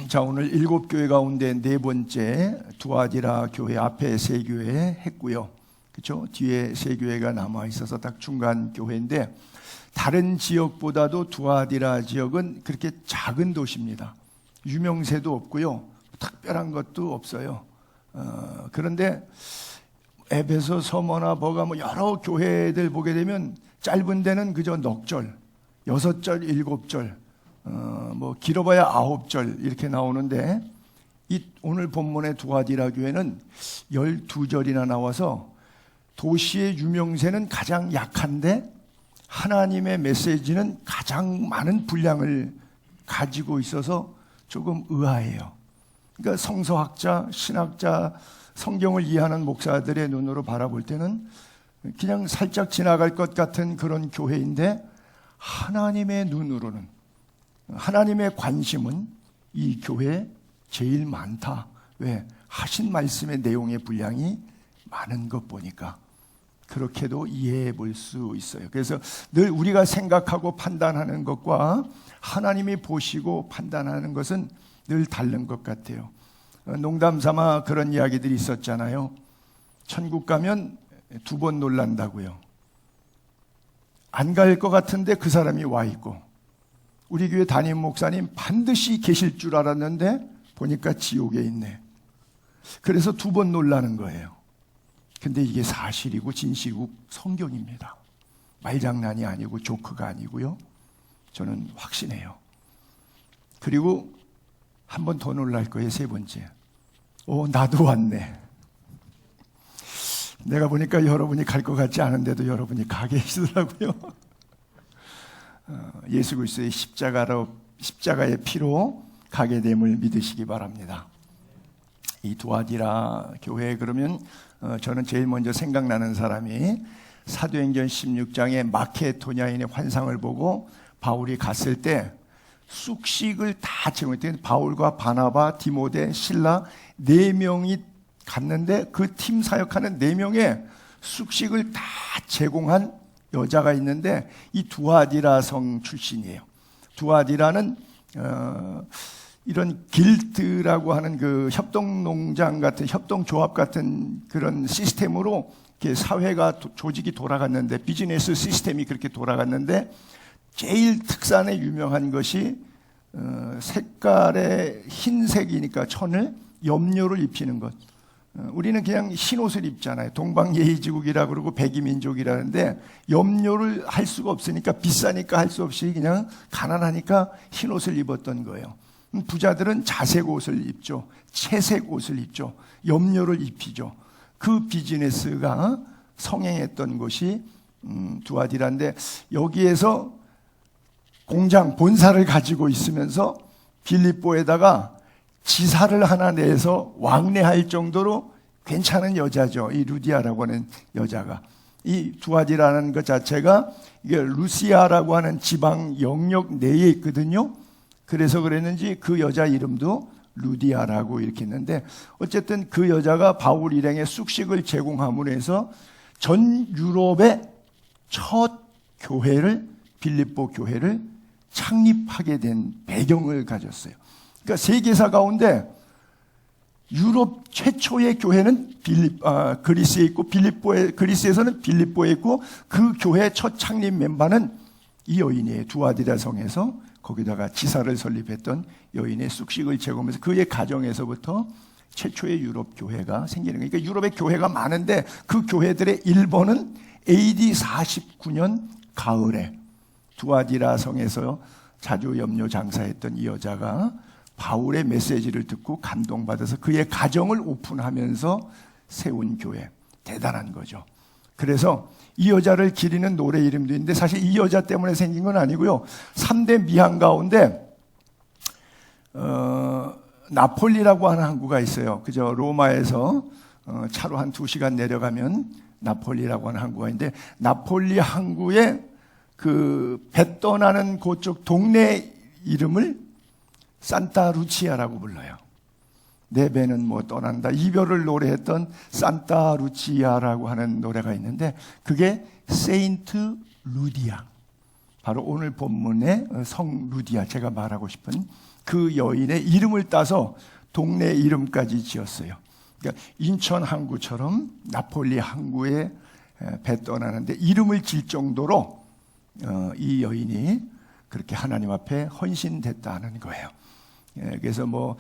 자, 오늘 7교회 가운데 4번째 두아디라 교회 앞에 3교회 했고요. 그렇죠? 뒤에 3교회가 남아 있어서 딱 중간 교회인데 다른 지역보다도 두아디라 지역은 그렇게 작은 도시입니다. 유명세도 없고요. 특별한 것도 없어요. 그런데 에베소, 서머나, 버가 뭐 여러 교회들 보게 되면 짧은 데는 그저 넉 절, 6절, 7절, 뭐 길어봐야 9절 이렇게 나오는데 이 오늘 본문의 두아디라 교회는 12절이나 나와서 도시의 유명세는 가장 약한데 하나님의 메시지는 가장 많은 분량을 가지고 있어서 조금 의아해요. 그러니까 성서학자, 신학자, 성경을 이해하는 목사들의 눈으로 바라볼 때는 그냥 살짝 지나갈 것 같은 그런 교회인데 하나님의 눈으로는, 하나님의 관심은 이 교회에 제일 많다. 왜? 하신 말씀의 내용의 분량이 많은 것 보니까 그렇게도 이해해 볼 수 있어요. 그래서 늘 우리가 생각하고 판단하는 것과 하나님이 보시고 판단하는 것은 늘 다른 것 같아요. 농담 삼아 그런 이야기들이 있었잖아요. 천국 가면 2번 놀란다고요. 안 갈 것 같은데 그 사람이 와 있고, 우리 교회 담임 목사님 반드시 계실 줄 알았는데 보니까 지옥에 있네. 그래서 2번 놀라는 거예요. 근데 이게 사실이고 진실이고 성경입니다. 말장난이 아니고 조크가 아니고요. 저는 확신해요. 그리고 한 번 더 놀랄 거예요. 3번째. 나도 왔네. 내가 보니까 여러분이 갈 것 같지 않은데도 여러분이 가 계시더라고요. 예수 그리스도의 십자가의 피로 가게 됨을 믿으시기 바랍니다. 이 두아디라 교회 그러면 저는 제일 먼저 생각나는 사람이 사도행전 16장의 마케도냐인의 환상을 보고 바울이 갔을 때 쑥식을 다 제공했더니 바울과 바나바, 디모데, 실라 4명이 갔는데 그 팀 사역하는 4명의 쑥식을 다 제공한 여자가 있는데 이 두아디라 성 출신이에요. 두아디라는 이런 길드라고 하는 그 협동농장 같은 협동조합 같은 그런 시스템으로 이렇게 사회가 조직이 돌아갔는데 비즈니스 시스템이 그렇게 돌아갔는데 제일 특산에 유명한 것이 색깔의 흰색이니까 천을 염료를 입히는 것. 우리는 그냥 흰 옷을 입잖아요. 동방예의지국이라 그러고 백이민족이라는데 염료를 할 수가 없으니까 비싸니까 할 수 없이 그냥 가난하니까 흰 옷을 입었던 거예요. 부자들은 자색 옷을 입죠. 채색 옷을 입죠. 염료를 입히죠. 그 비즈니스가 성행했던 곳이 두아디라인데 여기에서 공장 본사를 가지고 있으면서 빌립보에다가 지사를 하나 내서 왕래할 정도로 괜찮은 여자죠. 이 루디아라고 하는 여자가. 이 두아디라는 것 자체가 이게 루시아라고 하는 지방 영역 내에 있거든요. 그래서 그랬는지 그 여자 이름도 루디아라고 이렇게 했는데 어쨌든 그 여자가 바울 일행에 쑥식을 제공함으로 해서 전 유럽의 첫 교회를, 빌립보 교회를 창립하게 된 배경을 가졌어요. 그러니까 세계사 가운데 유럽 최초의 교회는 그리스에 있고 그리스에서는 빌립보에 있고 그 교회 첫 창립 멤버는 이 여인이에요. 두아디라 성에서 거기다가 지사를 설립했던 여인의 쑥식을 제공하면서 그의 가정에서부터 최초의 유럽 교회가 생기는 거예요. 그러니까 유럽의 교회가 많은데 그 교회들의 일본은 AD 49년 가을에 두아디라 성에서 자주 염료 장사했던 이 여자가 바울의 메시지를 듣고 감동받아서 그의 가정을 오픈하면서 세운 교회. 대단한 거죠. 그래서 이 여자를 기리는 노래 이름도 있는데 사실 이 여자 때문에 생긴 건 아니고요. 3대 미항 가운데 나폴리라고 하는 항구가 있어요. 그저 로마에서 차로 한 2시간 내려가면 나폴리라고 하는 항구가 있는데 나폴리 항구에 그 배 떠나는 그쪽 동네 이름을 산타 루치아라고 불러요. 내 배는 뭐 떠난다. 이별을 노래했던 산타 루치아라고 하는 노래가 있는데 그게 세인트 루디아. 바로 오늘 본문의 성 루디아, 제가 말하고 싶은 그 여인의 이름을 따서 동네 이름까지 지었어요. 그러니까 인천 항구처럼 나폴리 항구에 배 떠나는데 이름을 질 정도로 이 여인이 그렇게 하나님 앞에 헌신됐다는 거예요. 그래서 뭐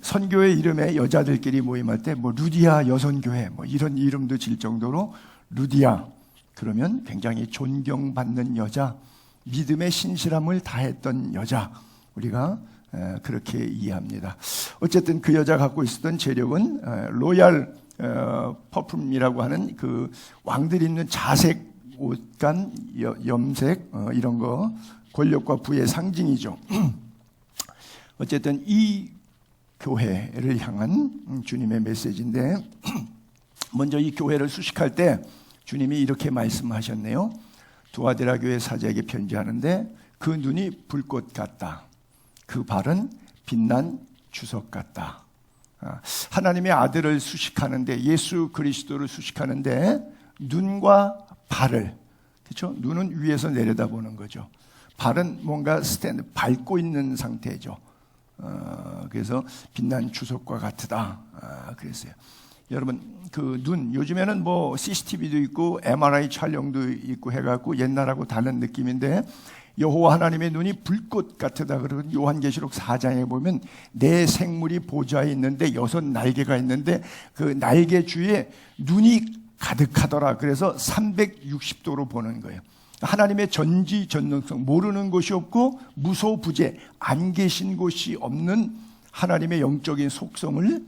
선교회 이름에 여자들끼리 모임할 때 뭐 루디아 여선교회 뭐 이런 이름도 질 정도로 루디아 그러면 굉장히 존경받는 여자, 믿음의 신실함을 다했던 여자, 우리가 그렇게 이해합니다. 어쨌든 그 여자 갖고 있었던 재력은 로얄 퍼퓸이라고 하는 그 왕들이 입는 자색 옷간 염색 이런 거 권력과 부의 상징이죠. 어쨌든 이 교회를 향한 주님의 메시지인데 먼저 이 교회를 수식할 때 주님이 이렇게 말씀하셨네요. 두아디라 교회 사제에게 편지하는데 그 눈이 불꽃 같다. 그 발은 빛난 주석 같다. 하나님의 아들을 수식하는데 예수 그리스도를 수식하는데 눈과 발을 그렇죠? 눈은 위에서 내려다보는 거죠. 발은 뭔가 스탠드 밟고 있는 상태죠. 그래서 빛난 주석과 같으다. 그랬어요. 여러분 그 눈 요즘에는 뭐 CCTV도 있고 MRI 촬영도 있고 해갖고 옛날하고 다른 느낌인데 여호와 하나님의 눈이 불꽃 같으다. 그러고 요한계시록 4장에 보면 네 생물이 보좌에 있는데 6날개가 있는데 그 날개 주위에 눈이 가득하더라. 그래서 360도로 보는 거예요. 하나님의 전지전능성, 모르는 곳이 없고 무소부재, 안 계신 곳이 없는 하나님의 영적인 속성을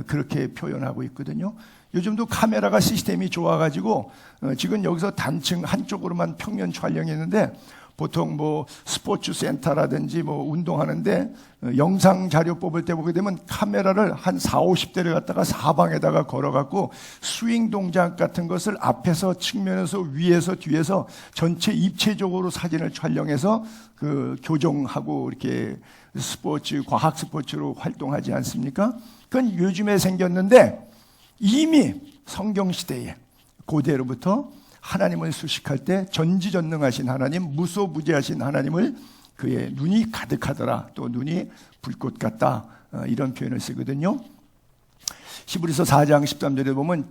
그렇게 표현하고 있거든요. 요즘도 카메라가 시스템이 좋아가지고 지금 여기서 단층 한쪽으로만 평면 촬영했는데 보통 뭐 스포츠 센터라든지 뭐 운동하는데 영상 자료 뽑을 때 보게 되면 카메라를 한 40, 50대를 갖다가 사방에다가 걸어갖고 스윙 동작 같은 것을 앞에서 측면에서 위에서 뒤에서 전체 입체적으로 사진을 촬영해서 그 교정하고 이렇게 스포츠, 과학 스포츠로 활동하지 않습니까? 그건 요즘에 생겼는데 이미 성경시대에 고대로부터 하나님을 수식할 때 전지전능하신 하나님, 무소부재하신 하나님을 그의 눈이 가득하더라. 또 눈이 불꽃 같다. 이런 표현을 쓰거든요. 히브리서 4장 13절에 보면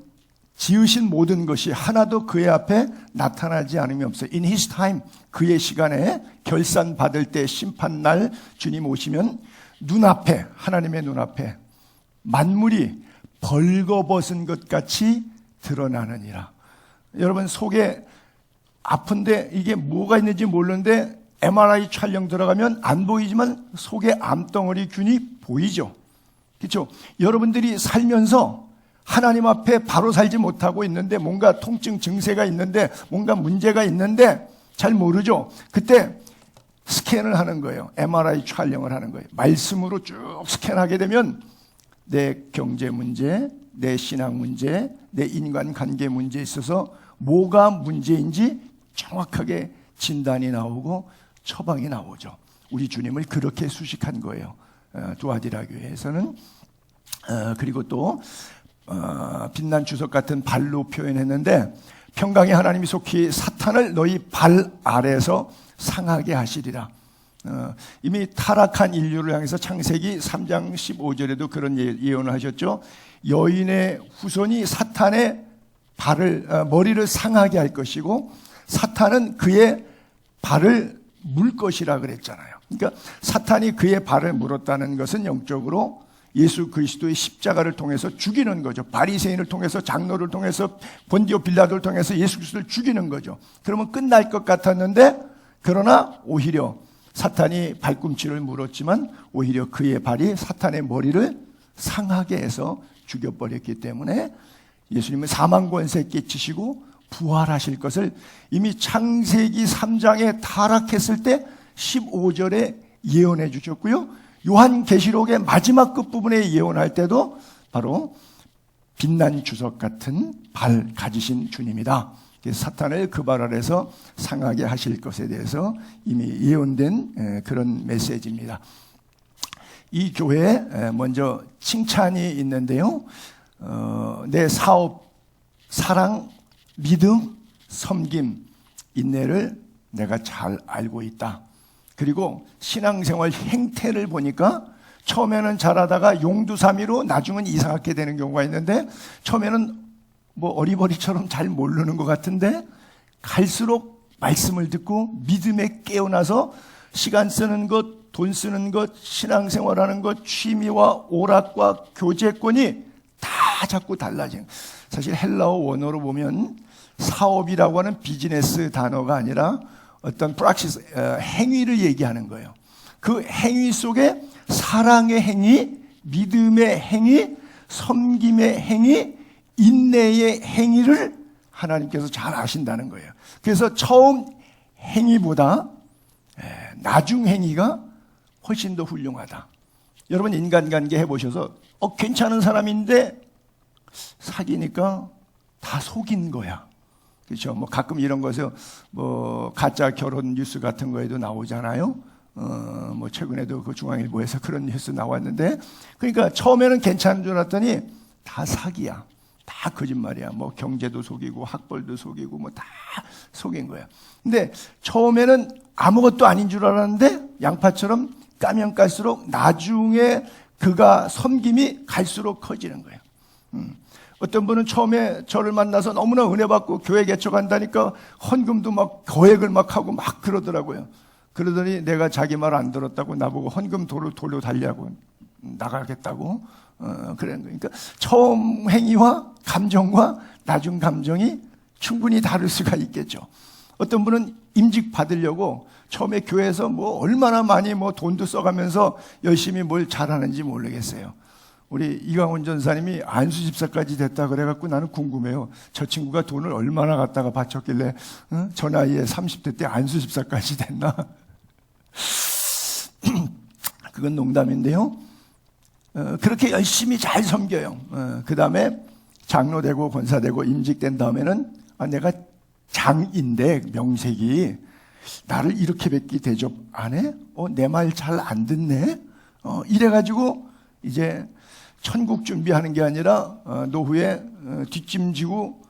지으신 모든 것이 하나도 그의 앞에 나타나지 않음이 없어요. In his time, 그의 시간에 결산 받을 때 심판날 주님 오시면 눈앞에, 하나님의 눈앞에 만물이 벌거벗은 것 같이 드러나느니라. 여러분 속에 아픈데 이게 뭐가 있는지 모르는데 MRI 촬영 들어가면 안 보이지만 속에 암덩어리 균이 보이죠. 그렇죠? 여러분들이 살면서 하나님 앞에 바로 살지 못하고 있는데 뭔가 통증 증세가 있는데 뭔가 문제가 있는데 잘 모르죠. 그때 스캔을 하는 거예요. MRI 촬영을 하는 거예요. 말씀으로 쭉 스캔하게 되면 내 경제 문제, 내 신앙 문제, 내 인간관계 문제에 있어서 뭐가 문제인지 정확하게 진단이 나오고 처방이 나오죠. 우리 주님을 그렇게 수식한 거예요. 두아디라 교회에서는. 그리고 또 빛난 주석 같은 발로 표현했는데 평강의 하나님이 속히 사탄을 너희 발 아래에서 상하게 하시리라. 이미 타락한 인류를 향해서 창세기 3장 15절에도 그런 예언을 하셨죠. 여인의 후손이 사탄의 머리를 상하게 할 것이고 사탄은 그의 발을 물 것이라 그랬잖아요. 그러니까 사탄이 그의 발을 물었다는 것은 영적으로 예수 그리스도의 십자가를 통해서 죽이는 거죠. 바리새인을 통해서, 장로를 통해서, 본디오 빌라도를 통해서 예수 그리스도를 죽이는 거죠. 그러면 끝날 것 같았는데 그러나 오히려 사탄이 발꿈치를 물었지만 오히려 그의 발이 사탄의 머리를 상하게 해서 죽여버렸기 때문에 예수님은 사망 권세 끼치시고 부활하실 것을 이미 창세기 3장에 타락했을 때 15절에 예언해 주셨고요. 요한계시록의 마지막 끝부분에 예언할 때도 바로 빛난 주석 같은 발 가지신 주님이다. 사탄을 그 발 아래서 상하게 하실 것에 대해서 이미 예언된 그런 메시지입니다. 이 교회에 먼저 칭찬이 있는데요. 내 사업, 사랑, 믿음, 섬김, 인내를 내가 잘 알고 있다. 그리고 신앙생활 행태를 보니까 처음에는 잘하다가 용두사미로 나중은 이상하게 되는 경우가 있는데, 처음에는 뭐 어리버리처럼 잘 모르는 것 같은데 갈수록 말씀을 듣고 믿음에 깨어나서 시간 쓰는 것, 돈 쓰는 것, 신앙생활하는 것, 취미와 오락과 교제권이 다 자꾸 달라지는. 사실 헬라어 원어로 보면 사업이라고 하는 비즈니스 단어가 아니라 어떤 프락시스, 행위를 얘기하는 거예요. 그 행위 속에 사랑의 행위, 믿음의 행위, 섬김의 행위, 인내의 행위를 하나님께서 잘 아신다는 거예요. 그래서 처음 행위보다 나중 행위가 훨씬 더 훌륭하다. 여러분 인간관계 해보셔서 괜찮은 사람인데 사귀니까 다 속인 거야. 그렇죠? 뭐 가끔 이런 것에 뭐 가짜 결혼 뉴스 같은 거에도 나오잖아요. 뭐 최근에도 그 중앙일보에서 그런 뉴스 나왔는데, 그러니까 처음에는 괜찮은 줄 알았더니 다 사기야. 다 거짓말이야. 뭐 경제도 속이고 학벌도 속이고 뭐 다 속인 거야. 근데 처음에는 아무것도 아닌 줄 알았는데 양파처럼 까면 깔수록 나중에 그가 섬김이 갈수록 커지는 거예요. 어떤 분은 처음에 저를 만나서 너무나 은혜 받고 교회 개척한다니까 헌금도 막 거액을 막 하고 막 그러더라고요. 그러더니 내가 자기 말 안 들었다고 나보고 헌금 돌로 달라고 나가겠다고 그런 거예요. 그러니까 처음 행위와 감정과 나중 감정이 충분히 다를 수가 있겠죠. 어떤 분은 임직 받으려고 처음에 교회에서 뭐 얼마나 많이 뭐 돈도 써가면서 열심히 뭘 잘하는지 모르겠어요. 우리 이강훈 전사님이 안수 집사까지 됐다 그래갖고 나는 궁금해요. 저 친구가 돈을 얼마나 갖다가 바쳤길래 저 나이에 30대 때 안수 집사까지 됐나? 그건 농담인데요. 그렇게 열심히 잘 섬겨요. 그 다음에 장로 되고 권사 되고 임직된 다음에는 내가 장인데 명색이 나를 이렇게 뵙기 대접 안 해? 내 말 잘 안 듣네? 이래가지고 이제 천국 준비하는 게 아니라 노후에 뒷짐지고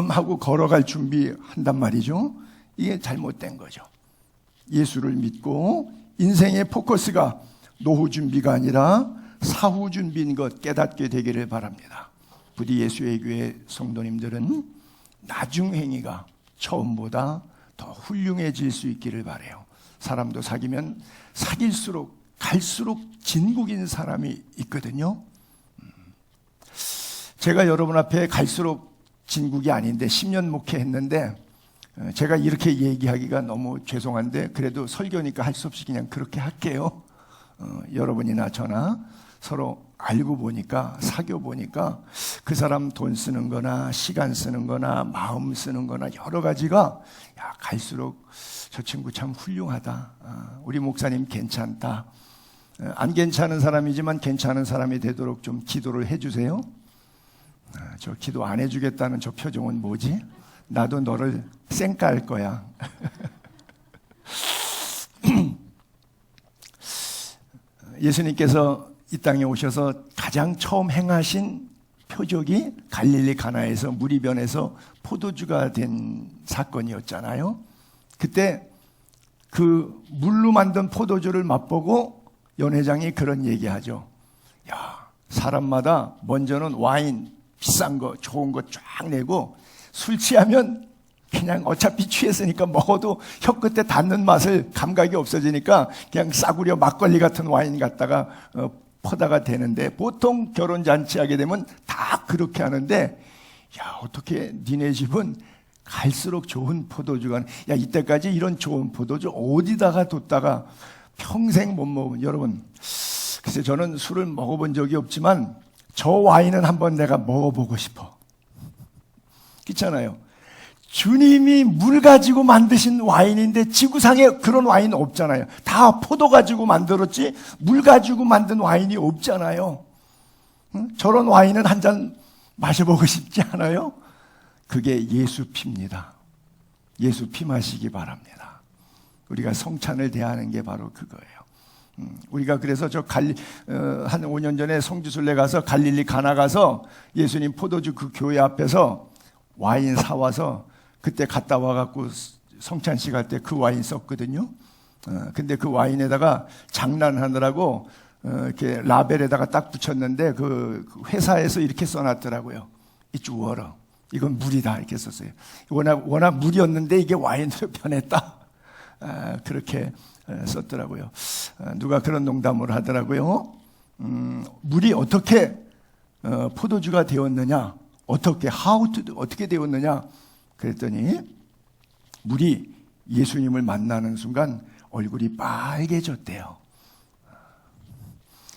하고 걸어갈 준비한단 말이죠. 이게 잘못된 거죠. 예수를 믿고 인생의 포커스가 노후 준비가 아니라 사후 준비인 것 깨닫게 되기를 바랍니다. 부디 예수의 교회 성도님들은 나중 행위가 처음보다 더 훌륭해질 수 있기를 바라요. 사람도 사귀면 사귈수록 갈수록 진국인 사람이 있거든요. 제가 여러분 앞에 갈수록 진국이 아닌데 10년 목회했는데 제가 이렇게 얘기하기가 너무 죄송한데 그래도 설교니까 할 수 없이 그냥 그렇게 할게요. 여러분이나 저나 서로 알고 보니까 사귀어 보니까 그 사람 돈 쓰는 거나 시간 쓰는 거나 마음 쓰는 거나 여러 가지가 갈수록 저 친구 참 훌륭하다. 우리 목사님 괜찮다. 안 괜찮은 사람이지만 괜찮은 사람이 되도록 좀 기도를 해주세요. 저 기도 안 해주겠다는 저 표정은 뭐지? 나도 너를 쌩까할 거야. 예수님께서 이 땅에 오셔서 가장 처음 행하신 표적이 갈릴리 가나에서 물이 변해서 포도주가 된 사건이었잖아요. 그때 그 물로 만든 포도주를 맛보고 연회장이 그런 얘기하죠. 야, 사람마다 먼저는 와인 비싼 거 좋은 거 쫙 내고 술 취하면 그냥 어차피 취했으니까 먹어도 혀 끝에 닿는 맛을 감각이 없어지니까 그냥 싸구려 막걸리 같은 와인 갖다가 퍼다가 되는데 보통 결혼 잔치하게 되면 다 그렇게 하는데 야 어떻게 니네 집은 갈수록 좋은 포도주가 야 이때까지 이런 좋은 포도주 어디다가 뒀다가 평생 못 먹은 여러분 글쎄 저는 술을 먹어본 적이 없지만 저 와인은 한번 내가 먹어보고 싶어. 그렇잖아요. 주님이 물 가지고 만드신 와인인데 지구상에 그런 와인 없잖아요. 다 포도 가지고 만들었지 물 가지고 만든 와인이 없잖아요. 응? 저런 와인은 한 잔 마셔보고 싶지 않아요? 그게 예수 피입니다. 예수 피 마시기 바랍니다. 우리가 성찬을 대하는 게 바로 그거예요. 우리가 그래서 한 5년 전에 성지순례 가서 갈릴리 가나 가서 예수님 포도주 그 교회 앞에서 와인 사와서 그때 갔다 와갖고 성찬식 할 때 그 와인 썼거든요. 근데 그 와인에다가 장난하느라고 이렇게 라벨에다가 딱 붙였는데 그 회사에서 이렇게 써놨더라고요. It's water. 이건 물이다 이렇게 썼어요. 워낙 물이었는데 이게 와인으로 변했다. 그렇게 썼더라고요. 누가 그런 농담을 하더라고요. 물이 어떻게 포도주가 되었느냐? 어떻게 되었느냐? 그랬더니 물이 예수님을 만나는 순간 얼굴이 빨개졌대요.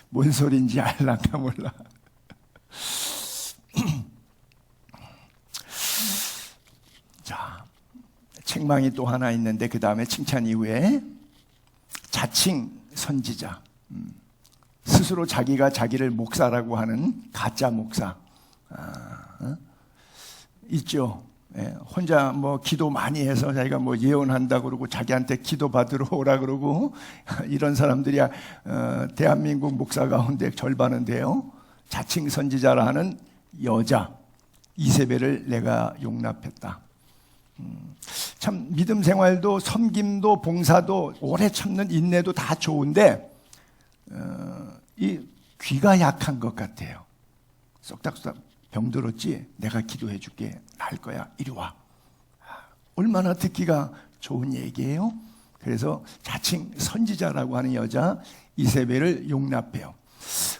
뭔 소린지 알란가 몰라. 자, 책망이 또 하나 있는데 그 다음에 칭찬 이후에 자칭 선지자, 스스로 자기가 자기를 목사라고 하는 가짜 목사 있죠. 혼자 뭐 기도 많이 해서 자기가 뭐 예언한다 그러고 자기한테 기도 받으러 오라 그러고 이런 사람들이 대한민국 목사 가운데 절반은 돼요. 자칭 선지자라 하는 여자 이세벨을 내가 용납했다. 참 믿음 생활도 섬김도 봉사도 오래 참는 인내도 다 좋은데 이 귀가 약한 것 같아요. 쏙닥쏙닥 병들었지? 내가 기도해 줄게. 나을 거야. 이리 와. 얼마나 듣기가 좋은 얘기예요. 그래서 자칭 선지자라고 하는 여자 이세벨을 용납해요.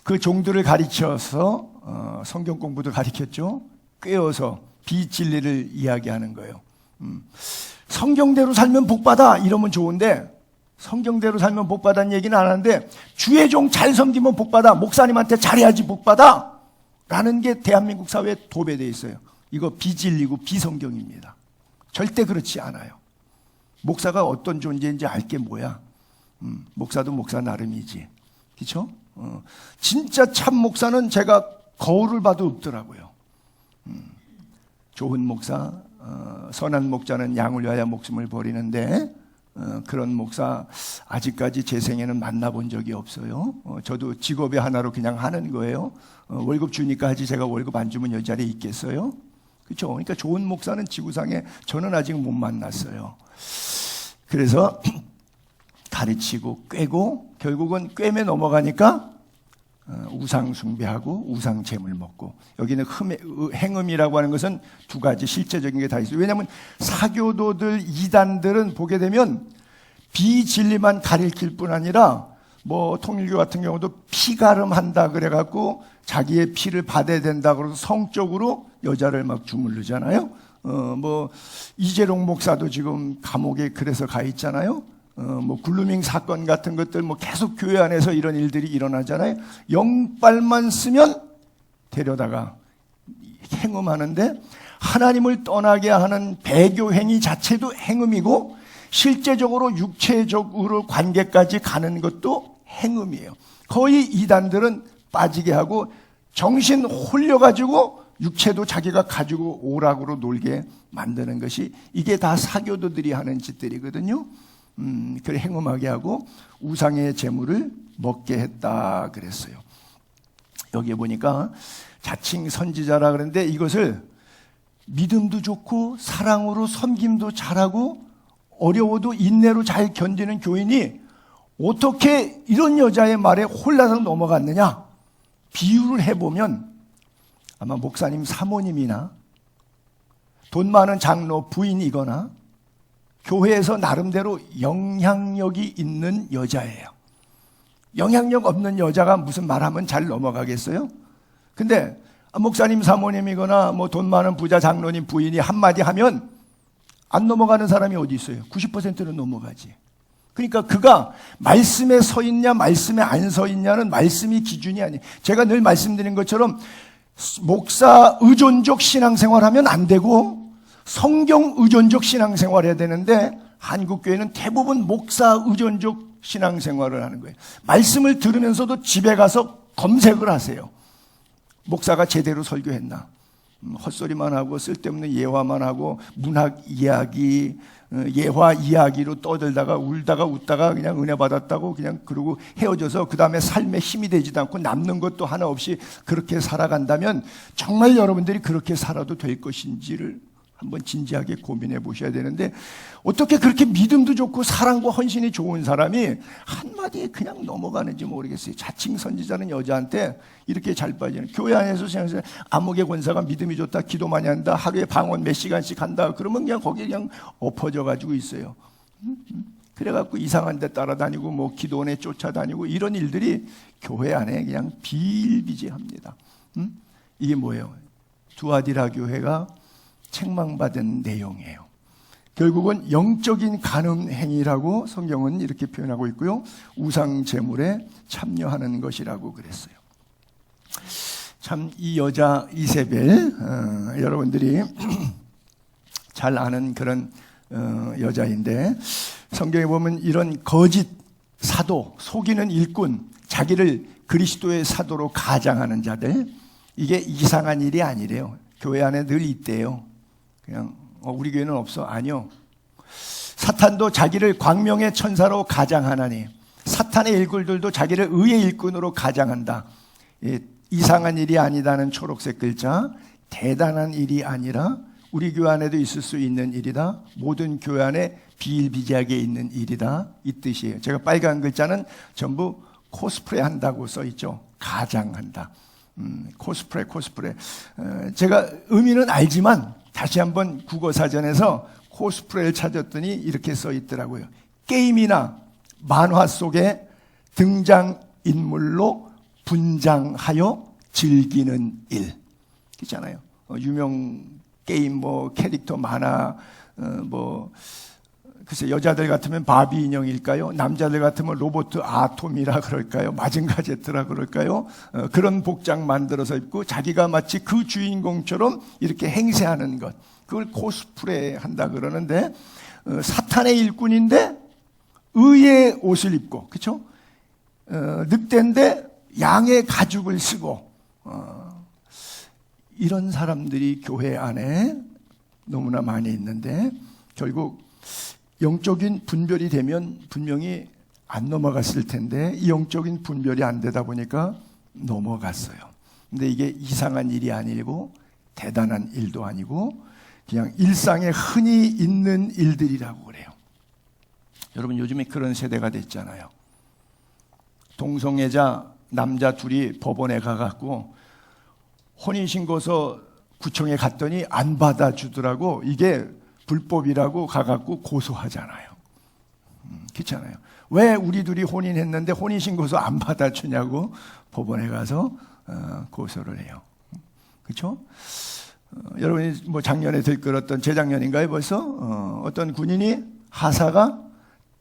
그 종들을 가르쳐서 성경 공부도 가르쳤죠. 꿰어서 비진리를 이야기하는 거예요. 성경대로 살면 복받아 이러면 좋은데 성경대로 살면 복받아는 얘기는 안 하는데 주의 종 잘 섬기면 복받아, 목사님한테 잘해야지 복받아 라는 게 대한민국 사회에 도배되어 있어요. 이거 비진리고 비성경입니다. 절대 그렇지 않아요. 목사가 어떤 존재인지 알 게 뭐야. 목사도 목사 나름이지. 그렇죠? 진짜 참 목사는 제가 거울을 봐도 없더라고요. 좋은 목사, 선한 목자는 양을 위하여 목숨을 버리는데 그런 목사 아직까지 제 생에는 만나본 적이 없어요. 저도 직업의 하나로 그냥 하는 거예요. 월급 주니까 하지 제가 월급 안 주면 이 자리에 있겠어요? 그렇죠? 그러니까 좋은 목사는 지구상에 저는 아직 못 만났어요. 그래서 가르치고 꿰고 결국은 꿰매 넘어가니까 우상 숭배하고 우상 제물 먹고 여기는 행음이라고 하는 것은 두 가지 실제적인 게 다 있어요. 왜냐하면 사교도들 이단들은 보게 되면 비진리만 가리킬 뿐 아니라 뭐 통일교 같은 경우도 피가름한다 그래갖고 자기의 피를 받아야 된다 그래서 성적으로 여자를 막 주물르잖아요. 뭐 이재롱 목사도 지금 감옥에 그래서 가 있잖아요. 뭐 글루밍 사건 같은 것들 뭐 계속 교회 안에서 이런 일들이 일어나잖아요. 영빨만 쓰면 데려다가 행음하는데 하나님을 떠나게 하는 배교 행위 자체도 행음이고 실제적으로 육체적으로 관계까지 가는 것도 행음이에요. 거의 이단들은 빠지게 하고 정신 홀려가지고 육체도 자기가 가지고 오락으로 놀게 만드는 것이 이게 다 사교도들이 하는 짓들이거든요. 그래 행음하게 하고 우상의 재물을 먹게 했다 그랬어요. 여기에 보니까 자칭 선지자라 그러는데 이것을 믿음도 좋고 사랑으로 섬김도 잘하고 어려워도 인내로 잘 견디는 교인이 어떻게 이런 여자의 말에 홀라서 넘어갔느냐 비유를 해보면 아마 목사님 사모님이나 돈 많은 장로 부인이거나 교회에서 나름대로 영향력이 있는 여자예요. 영향력 없는 여자가 무슨 말하면 잘 넘어가겠어요? 근데 목사님 사모님이거나 뭐 돈 많은 부자 장로님 부인이 한마디 하면 안 넘어가는 사람이 어디 있어요? 90%는 넘어가지. 그러니까 그가 말씀에 서 있냐 말씀에 안 서 있냐는 말씀이 기준이 아니에요. 제가 늘 말씀드린 것처럼 목사 의존적 신앙생활하면 안 되고 성경 의존적 신앙생활을 해야 되는데 한국교회는 대부분 목사 의존적 신앙생활을 하는 거예요. 말씀을 들으면서도 집에 가서 검색을 하세요. 목사가 제대로 설교했나? 헛소리만 하고 쓸데없는 예화만 하고 문학 이야기, 예화 이야기로 떠들다가 울다가 웃다가 그냥 은혜 받았다고 그냥 그러고 헤어져서 그 다음에 삶에 힘이 되지도 않고 남는 것도 하나 없이 그렇게 살아간다면 정말 여러분들이 그렇게 살아도 될 것인지를 한번 진지하게 고민해 보셔야 되는데, 어떻게 그렇게 믿음도 좋고 사랑과 헌신이 좋은 사람이 한마디에 그냥 넘어가는지 모르겠어요. 자칭 선지자는 여자한테 이렇게 잘 빠지는, 교회 안에서 그냥 암흑의 권사가 믿음이 좋다, 기도 많이 한다, 하루에 방언 몇 시간씩 한다, 그러면 그냥 거기에 그냥 엎어져 가지고 있어요. 그래갖고 이상한 데 따라다니고 뭐 기도원에 쫓아다니고 이런 일들이 교회 안에 그냥 비일비재합니다. 이게 뭐예요? 두아디라 교회가 책망받은 내용이에요. 결국은 영적인 간음 행위라고 성경은 이렇게 표현하고 있고요. 우상 제물에 참여하는 것이라고 그랬어요. 참 이 여자 이세벨, 여러분들이 잘 아는 그런 여자인데, 성경에 보면 이런 거짓 사도, 속이는 일꾼, 자기를 그리스도의 사도로 가장하는 자들, 이게 이상한 일이 아니래요. 교회 안에 늘 있대요. 그냥 우리 교회는 없어. 아니요. 사탄도 자기를 광명의 천사로 가장하나니, 사탄의 일꾼들도 자기를 의의 일꾼으로 가장한다. 이상한 일이 아니다는 초록색 글자, 대단한 일이 아니라 우리 교회 안에도 있을 수 있는 일이다. 모든 교회 안에 비일비재하게 있는 일이다. 이 뜻이에요. 제가 빨간 글자는 전부 코스프레 한다고 써 있죠. 가장한다. 코스프레. 제가 의미는 알지만 다시 한번 국어사전에서 코스프레를 찾았더니 이렇게 써 있더라고요. 게임이나 만화 속에 등장인물로 분장하여 즐기는 일. 있잖아요. 유명 게임, 뭐 캐릭터 만화, 글쎄 여자들 같으면 바비 인형일까요? 남자들 같으면 로봇 아톰이라 그럴까요? 마징가 제트라 그럴까요? 그런 복장 만들어서 입고 자기가 마치 그 주인공처럼 이렇게 행세하는 것, 그걸 코스프레 한다 그러는데, 사탄의 일꾼인데 의의 옷을 입고, 그렇죠? 늑대인데 양의 가죽을 쓰고, 이런 사람들이 교회 안에 너무나 많이 있는데, 결국 영적인 분별이 되면 분명히 안 넘어갔을 텐데, 이 영적인 분별이 안 되다 보니까 넘어갔어요. 근데 이게 이상한 일이 아니고 대단한 일도 아니고 그냥 일상에 흔히 있는 일들이라고 그래요. 여러분, 요즘에 그런 세대가 됐잖아요. 동성애자 남자 둘이 법원에 가갖고 혼인신고서 구청에 갔더니 안 받아주더라고. 이게 불법이라고 가갖고 고소하잖아요. 그렇잖아요. 왜 우리 둘이 혼인했는데 혼인신고서 안 받아주냐고 법원에 가서 고소를 해요. 그렇죠? 여러분이 뭐 작년에 들끓었던, 재작년인가요 벌써? 어떤 군인이, 하사가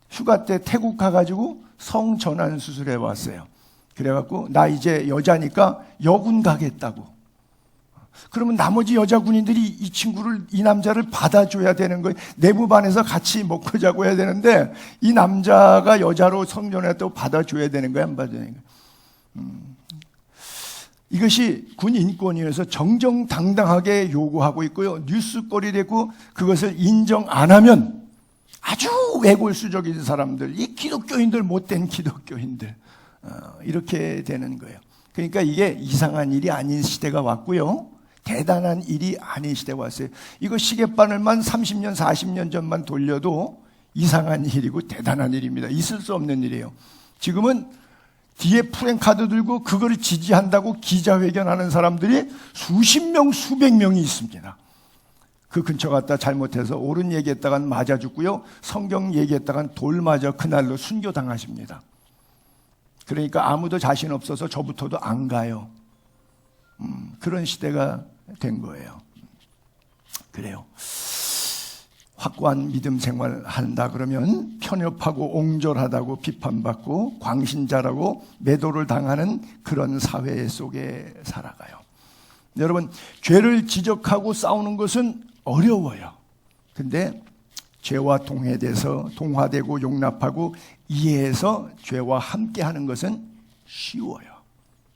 휴가 때 태국 가가지고 성전환 수술해 왔어요. 그래갖고 나 이제 여자니까 여군 가겠다고. 그러면 나머지 여자 군인들이 이 친구를, 이 남자를 받아줘야 되는 거예요. 내무반에서 같이 먹고 자고 해야 되는데, 이 남자가 여자로 성전했다고 받아줘야 되는 거예요, 안 받아야 되는 거예요? 이것이 군 인권위에서 정정당당하게 요구하고 있고요. 뉴스거리 되고, 그것을 인정 안 하면 아주 외골수적인 사람들, 이 기독교인들, 못된 기독교인들, 이렇게 되는 거예요. 그러니까 이게 이상한 일이 아닌 시대가 왔고요. 대단한 일이 아닌 시대가 왔어요. 이거 시계바늘만 30년, 40년 전만 돌려도 이상한 일이고 대단한 일입니다. 있을 수 없는 일이에요. 지금은 뒤에 프랭카드 들고 그걸 지지한다고 기자회견하는 사람들이 수십 명, 수백 명이 있습니다. 그 근처 갔다 잘못해서 옳은 얘기했다간 맞아 죽고요. 성경 얘기했다간 돌 맞아 그날로 순교당하십니다. 그러니까 아무도 자신 없어서 저부터도 안 가요. 그런 시대가 된 거예요. 그래요. 확고한 믿음 생활 한다 그러면 편협하고 옹졸하다고 비판받고 광신자라고 매도를 당하는 그런 사회 속에 살아가요. 여러분, 죄를 지적하고 싸우는 것은 어려워요. 근데 죄와 동화되고 용납하고 이해해서 죄와 함께하는 것은 쉬워요.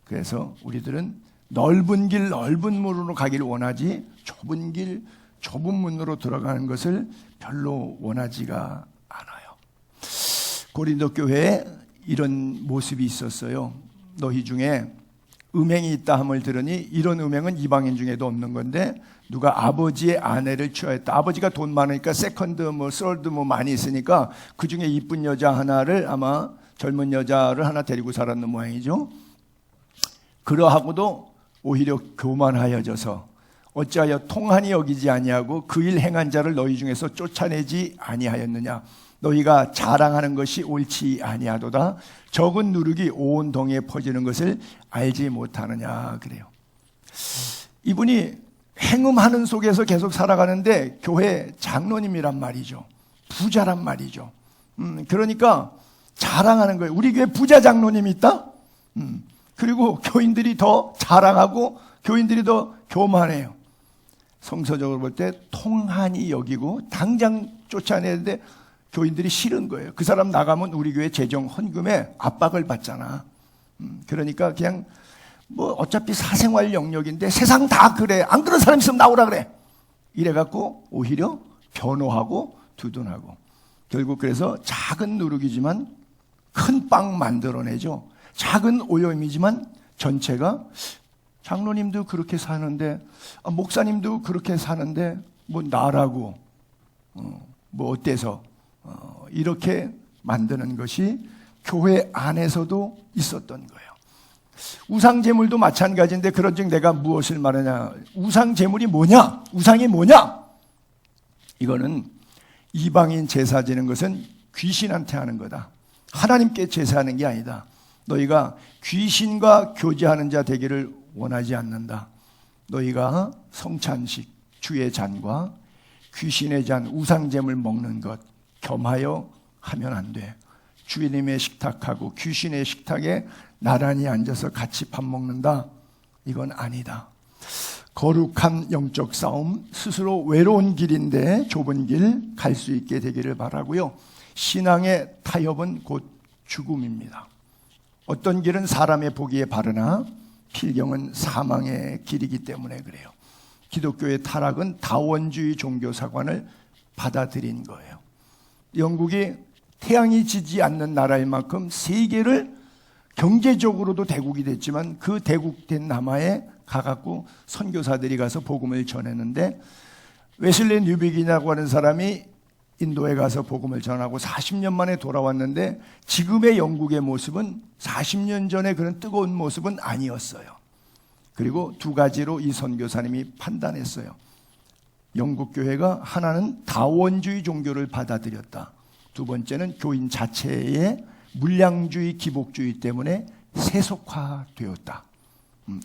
그래서 우리들은 넓은 길, 넓은 문으로 가기를 원하지, 좁은 길, 좁은 문으로 들어가는 것을 별로 원하지가 않아요. 고린도 교회에 이런 모습이 있었어요. 너희 중에 음행이 있다 함을 들으니 이런 음행은 이방인 중에도 없는 건데 누가 아버지의 아내를 취하였다. 아버지가 돈 많으니까 세컨드 서드 많이 있으니까 그 중에 이쁜 여자 하나를 아마 젊은 여자를 하나 데리고 살았는 모양이죠. 그러하고도 오히려 교만하여져서 어찌하여 통한이 여기지 아니하고 그 일 행한 자를 너희 중에서 쫓아내지 아니하였느냐. 너희가 자랑하는 것이 옳지 아니하도다. 적은 누룩이 온 동에 퍼지는 것을 알지 못하느냐 그래요. 이분이 행음하는 속에서 계속 살아가는데 교회 장로님이란 말이죠. 부자란 말이죠. 그러니까 자랑하는 거예요. 우리 교회 부자 장로님이 있다? 그리고 교인들이 더 자랑하고 교인들이 더 교만해요. 성서적으로 볼 때 통한이 여기고 당장 쫓아내는데 교인들이 싫은 거예요. 그 사람 나가면 우리 교회 재정 헌금에 압박을 받잖아. 그러니까 그냥 어차피 사생활 영역인데 세상 다 그래. 안 그런 사람 있으면 나오라 그래. 이래갖고 오히려 변호하고 두둔하고 결국 그래서 작은 누룩이지만 큰 빵 만들어내죠. 작은 오염이지만 전체가 장로님도 그렇게 사는데 목사님도 그렇게 사는데 나라고 어때서 이렇게 만드는 것이 교회 안에서도 있었던 거예요. 우상제물도 마찬가지인데 그런즉 내가 무엇을 말하냐. 우상제물이 뭐냐? 우상이 뭐냐? 이거는 이방인 제사 지는 것은 귀신한테 하는 거다. 하나님께 제사하는 게 아니다. 너희가 귀신과 교제하는 자 되기를 원하지 않는다. 너희가 성찬식, 주의 잔과 귀신의 잔, 우상제물 먹는 것 겸하여 하면 안 돼. 주님의 식탁하고 귀신의 식탁에 나란히 앉아서 같이 밥 먹는다. 이건 아니다. 거룩한 영적 싸움, 스스로 외로운 길인데 좁은 길 갈 수 있게 되기를 바라고요. 신앙의 타협은 곧 죽음입니다. 어떤 길은 사람의 보기에 바르나 필경은 사망의 길이기 때문에 그래요. 기독교의 타락은 다원주의 종교사관을 받아들인 거예요. 영국이 태양이 지지 않는 나라일 만큼 세계를 경제적으로도 대국이 됐지만 그 대국된 남하에 가갖고 선교사들이 가서 복음을 전했는데 웨슬리 뉴빅이라고 하는 사람이 인도에 가서 복음을 전하고 40년 만에 돌아왔는데 지금의 영국의 모습은 40년 전에 그런 뜨거운 모습은 아니었어요. 그리고 두 가지로 이 선교사님이 판단했어요. 영국 교회가 하나는 다원주의 종교를 받아들였다. 두 번째는 교인 자체의 물량주의, 기복주의 때문에 세속화되었다.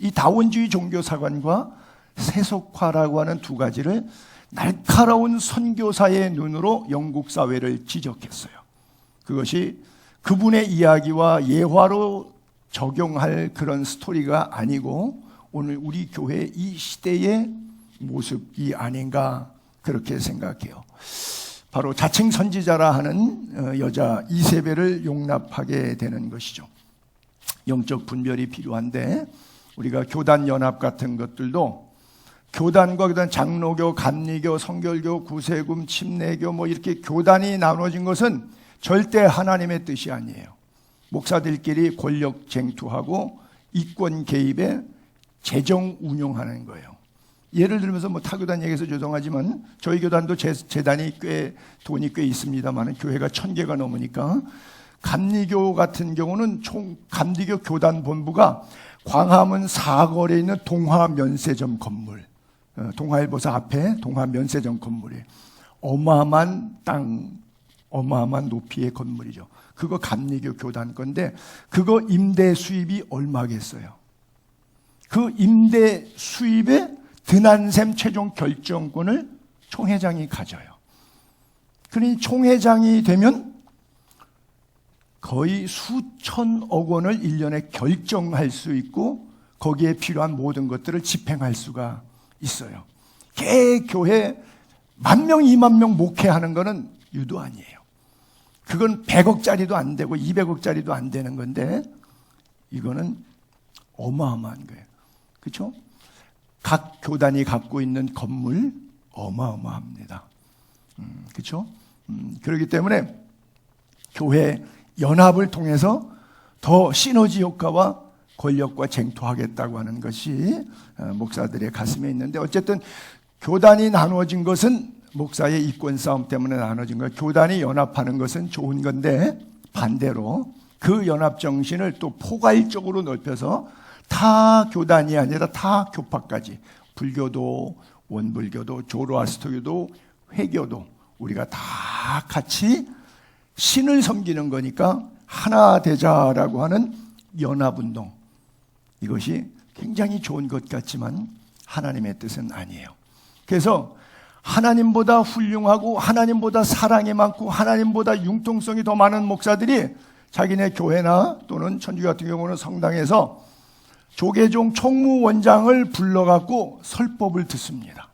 이 다원주의 종교사관과 세속화라고 하는 두 가지를 날카로운 선교사의 눈으로 영국 사회를 지적했어요. 그것이 그분의 이야기와 예화로 적용할 그런 스토리가 아니고 오늘 우리 교회 이 시대의 모습이 아닌가 그렇게 생각해요. 바로 자칭 선지자라 하는 여자 이세벨을 용납하게 되는 것이죠. 영적 분별이 필요한데 우리가 교단 연합 같은 것들도 교단과 그다음 장로교, 감리교, 성결교, 구세금, 침례교 이렇게 교단이 나눠진 것은 절대 하나님의 뜻이 아니에요. 목사들끼리 권력 쟁투하고 이권 개입에 재정 운용하는 거예요. 예를 들면서 타교단 얘기해서 죄송하지만 저희 교단도 재단이 돈이 꽤 있습니다만 교회가 1000개가 넘으니까 감리교 같은 경우는 총 감리교 교단 본부가 광화문 사거리에 있는 동화면세점 건물, 동화일보사 앞에 동화면세점 건물이 어마어마한 땅, 어마어마한 높이의 건물이죠. 그거 감리교 교단 건데 그거 임대 수입이 얼마겠어요? 그 임대 수입의 드난셈 최종 결정권을 총회장이 가져요. 그러니 총회장이 되면 거의 수천억 원을 1년에 결정할 수 있고 거기에 필요한 모든 것들을 집행할 수가 있어요. 교회 10,000명, 20,000명 목회하는 거는 유도 아니에요. 그건 100억짜리도 안 되고 200억짜리도 안 되는 건데 이거는 어마어마한 거예요. 그렇죠? 각 교단이 갖고 있는 건물 어마어마합니다. 그렇죠? 그렇기 때문에 교회 연합을 통해서 더 시너지 효과와 권력과 쟁투하겠다고 하는 것이 목사들의 가슴에 있는데, 어쨌든 교단이 나누어진 것은 목사의 이권 싸움 때문에 나눠진 거예요. 교단이 연합하는 것은 좋은 건데, 반대로 그 연합 정신을 또 포괄적으로 넓혀서 타 교단이 아니라 타 교파까지, 불교도, 원불교도, 조로아스터교도, 회교도 우리가 다 같이 신을 섬기는 거니까 하나 되자라고 하는 연합운동, 이것이 굉장히 좋은 것 같지만 하나님의 뜻은 아니에요. 그래서 하나님보다 훌륭하고 하나님보다 사랑이 많고 하나님보다 융통성이 더 많은 목사들이 자기네 교회나 또는 천주교 같은 경우는 성당에서 조계종 총무원장을 불러갖고 설법을 듣습니다.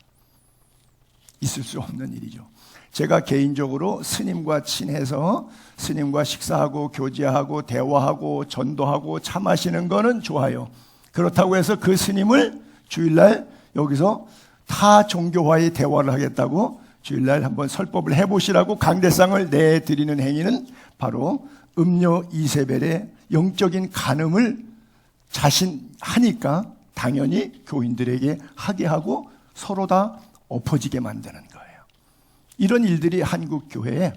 있을 수 없는 일이죠. 제가 개인적으로 스님과 친해서 스님과 식사하고 교제하고 대화하고 전도하고 차 마시는 거는 좋아요. 그렇다고 해서 그 스님을 주일날 여기서 타 종교와의 대화를 하겠다고 주일날 한번 설법을 해보시라고 강대상을 내드리는 행위는 바로 음료 이세벨의 영적인 간음을 자신하니까 당연히 교인들에게 하게 하고 서로 다 엎어지게 만드는 거예요. 이런 일들이 한국 교회에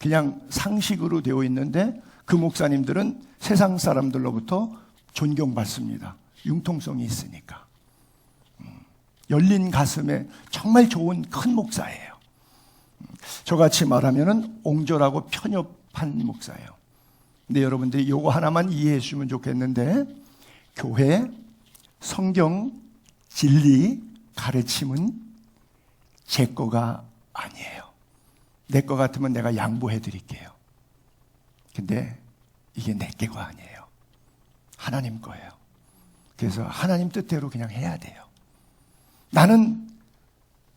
그냥 상식으로 되어 있는데 그 목사님들은 세상 사람들로부터 존경받습니다. 융통성이 있으니까. 열린 가슴에 정말 좋은 큰 목사예요. 저같이 말하면은 옹졸하고 편협한 목사예요. 근데 여러분들이 요거 하나만 이해해 주시면 좋겠는데, 교회, 성경, 진리, 가르침은 제 거가 아니에요. 내 거 같으면 내가 양보해 드릴게요. 근데 이게 내 거가 아니에요. 하나님 거예요. 그래서 하나님 뜻대로 그냥 해야 돼요. 나는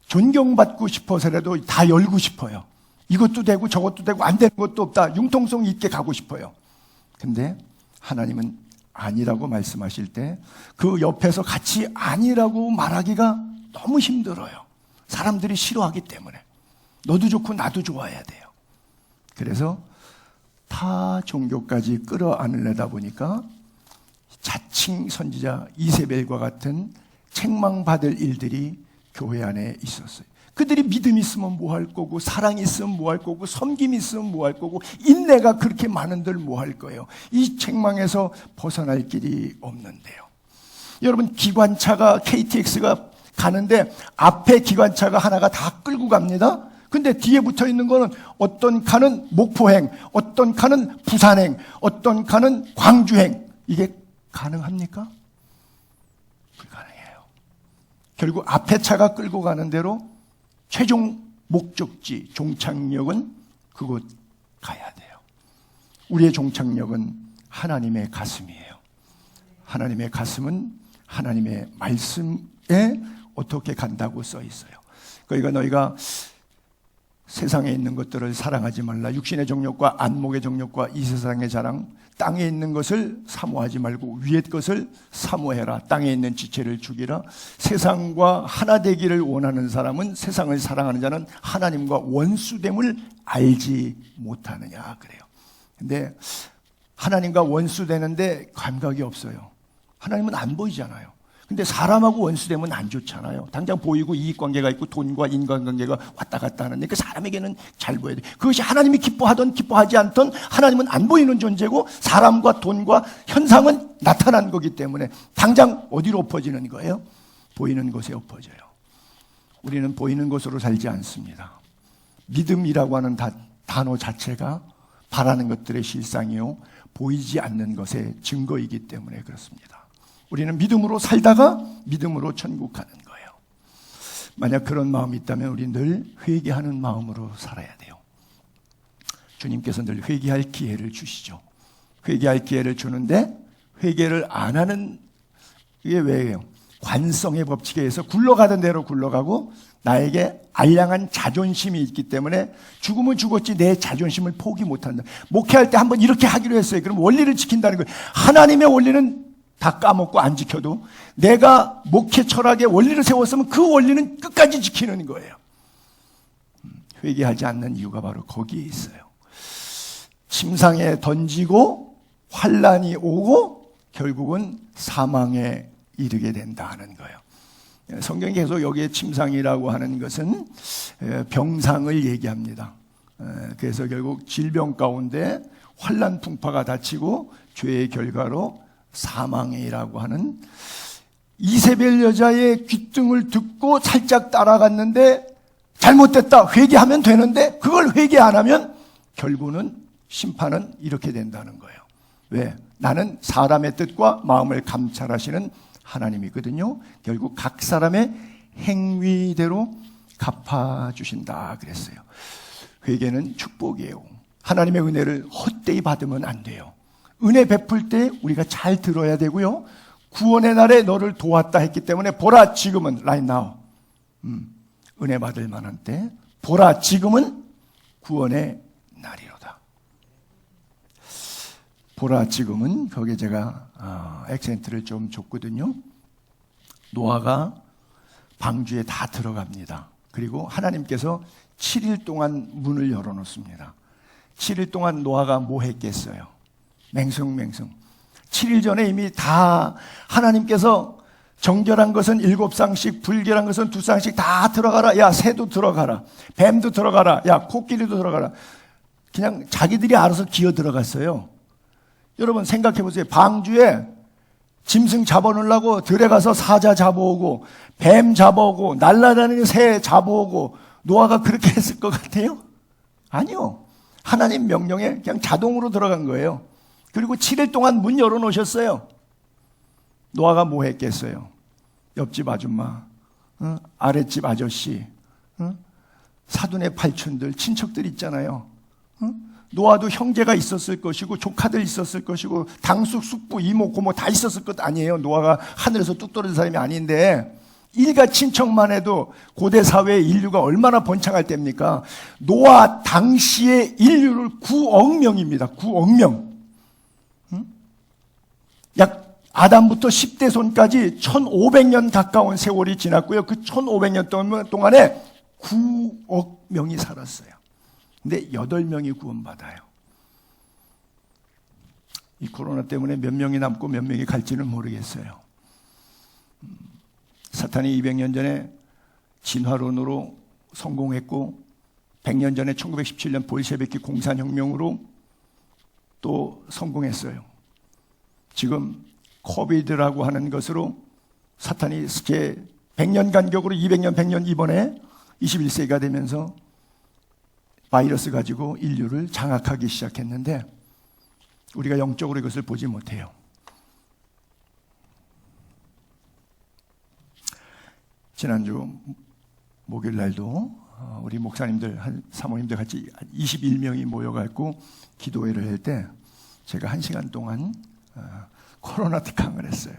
존경받고 싶어서라도 다 열고 싶어요. 이것도 되고 저것도 되고 안 되는 것도 없다. 융통성 있게 가고 싶어요. 근데 하나님은 아니라고 말씀하실 때 그 옆에서 같이 아니라고 말하기가 너무 힘들어요. 사람들이 싫어하기 때문에. 너도 좋고 나도 좋아야 돼요. 그래서 타 종교까지 끌어안으려다 보니까 자칭 선지자 이세벨과 같은 책망받을 일들이 교회 안에 있었어요. 그들이 믿음 있으면 뭐 할 거고, 사랑 있으면 뭐 할 거고, 섬김 있으면 뭐 할 거고, 인내가 그렇게 많은들 뭐 할 거예요. 이 책망에서 벗어날 길이 없는데요. 여러분, 기관차가 KTX가 가는데 앞에 기관차가 하나가 다 끌고 갑니다. 근데 뒤에 붙어 있는 거는 어떤 칸은 목포행, 어떤 칸은 부산행, 어떤 칸은 광주행. 이게 가능합니까? 불가능해요. 결국 앞에 차가 끌고 가는 대로 최종 목적지, 종착역은 그곳 가야 돼요. 우리의 종착역은 하나님의 가슴이에요. 하나님의 가슴은 하나님의 말씀에 어떻게 간다고 써 있어요. 그러니까 너희가 세상에 있는 것들을 사랑하지 말라. 육신의 정욕과 안목의 정욕과 이 세상의 자랑, 땅에 있는 것을 사모하지 말고 위의 것을 사모해라. 땅에 있는 지체를 죽이라. 세상과 하나 되기를 원하는 사람은, 세상을 사랑하는 자는 하나님과 원수됨을 알지 못하느냐 그래요. 근데 하나님과 원수되는데 감각이 없어요. 하나님은 안 보이잖아요. 근데 사람하고 원수되면 안 좋잖아요. 당장 보이고 이익관계가 있고 돈과 인간관계가 왔다 갔다 하는데 그 사람에게는 잘 보여야 돼. 그것이 하나님이 기뻐하든 기뻐하지 않든 하나님은 안 보이는 존재고 사람과 돈과 현상은 나타난 거기 때문에 당장 어디로 엎어지는 거예요? 보이는 곳에 엎어져요. 우리는 보이는 곳으로 살지 않습니다. 믿음이라고 하는 단어 자체가 바라는 것들의 실상이요, 보이지 않는 것의 증거이기 때문에 그렇습니다. 우리는 믿음으로 살다가 믿음으로 천국 가는 거예요. 만약 그런 마음이 있다면 우리 늘 회개하는 마음으로 살아야 돼요. 주님께서 늘 회개할 기회를 주시죠. 회개할 기회를 주는데 회개를 안 하는, 이게 왜요? 관성의 법칙에 의해서 굴러가던 대로 굴러가고 나에게 알량한 자존심이 있기 때문에 죽으면 죽었지 내 자존심을 포기 못한다. 목회할 때 한번 이렇게 하기로 했어요. 그럼 원리를 지킨다는 거예요. 하나님의 원리는 다 까먹고 안 지켜도 내가 목회 철학의 원리를 세웠으면 그 원리는 끝까지 지키는 거예요. 회개하지 않는 이유가 바로 거기에 있어요. 침상에 던지고 환란이 오고 결국은 사망에 이르게 된다는 거예요. 성경이 계속 여기에 침상이라고 하는 것은 병상을 얘기합니다. 그래서 결국 질병 가운데 환난 풍파가 닥치고 죄의 결과로 사망이라고 하는, 이세벨 여자의 귀등을 듣고 살짝 따라갔는데 잘못됐다 회개하면 되는데 그걸 회개 안 하면 결국은 심판은 이렇게 된다는 거예요. 왜? 나는 사람의 뜻과 마음을 감찰하시는 하나님이거든요. 결국 각 사람의 행위대로 갚아주신다 그랬어요. 회개는 축복이에요. 하나님의 은혜를 헛되이 받으면 안 돼요. 은혜 베풀 때 우리가 잘 들어야 되고요. 구원의 날에 너를 도왔다 했기 때문에 보라 지금은 right now, 은혜 받을 만한 때, 보라 지금은 구원의 날이로다. 보라 지금은 거기에 제가 액센트를 좀 줬거든요. 노아가 방주에 다 들어갑니다. 그리고 하나님께서 7일 동안 문을 열어놓습니다. 7일 동안 노아가 뭐 했겠어요? 맹숭맹숭. 7일 전에 이미 다 하나님께서 정결한 것은 7쌍씩, 불결한 것은 2쌍씩 다 들어가라. 야, 새도 들어가라. 뱀도 들어가라. 야, 코끼리도 들어가라. 그냥 자기들이 알아서 기어 들어갔어요. 여러분 생각해 보세요. 방주에 짐승 잡아놓으려고 들에 가서 사자 잡아오고 뱀 잡아오고 날아다니는 새 잡아오고 노아가 그렇게 했을 것 같아요? 아니요. 하나님 명령에 그냥 자동으로 들어간 거예요. 그리고 7일 동안 문 열어놓으셨어요. 노아가 뭐 했겠어요? 옆집 아줌마, 아랫집 아저씨, 사돈의 팔촌들, 친척들 있잖아요. 노아도 형제가 있었을 것이고 조카들 있었을 것이고 당숙, 숙부, 이모, 고모 다 있었을 것 아니에요. 노아가 하늘에서 뚝 떨어진 사람이 아닌데 일가 친척만 해도 고대 사회의 인류가 얼마나 번창할 때입니까? 노아 당시의 인류를 9억 명입니다. 9억 명. 약 아담부터 10대 손까지 1500년 가까운 세월이 지났고요. 그 1500년 동안에 9억 명이 살았어요. 근데 8명이 구원받아요. 이 코로나 때문에 몇 명이 남고 몇 명이 갈지는 모르겠어요. 사탄이 200년 전에 진화론으로 성공했고 100년 전에 1917년 볼셰비키 공산혁명으로 또 성공했어요. 지금 코비드라고 하는 것으로 사탄이 제 100년 간격으로 200년, 100년 이번에 21세기가 되면서 바이러스 가지고 인류를 장악하기 시작했는데 우리가 영적으로 이것을 보지 못해요. 지난주 목요일 날도 우리 목사님들, 사모님들 같이 21명이 모여갖고 기도회를 할 때 제가 1시간 동안 코로나 특강을 했어요.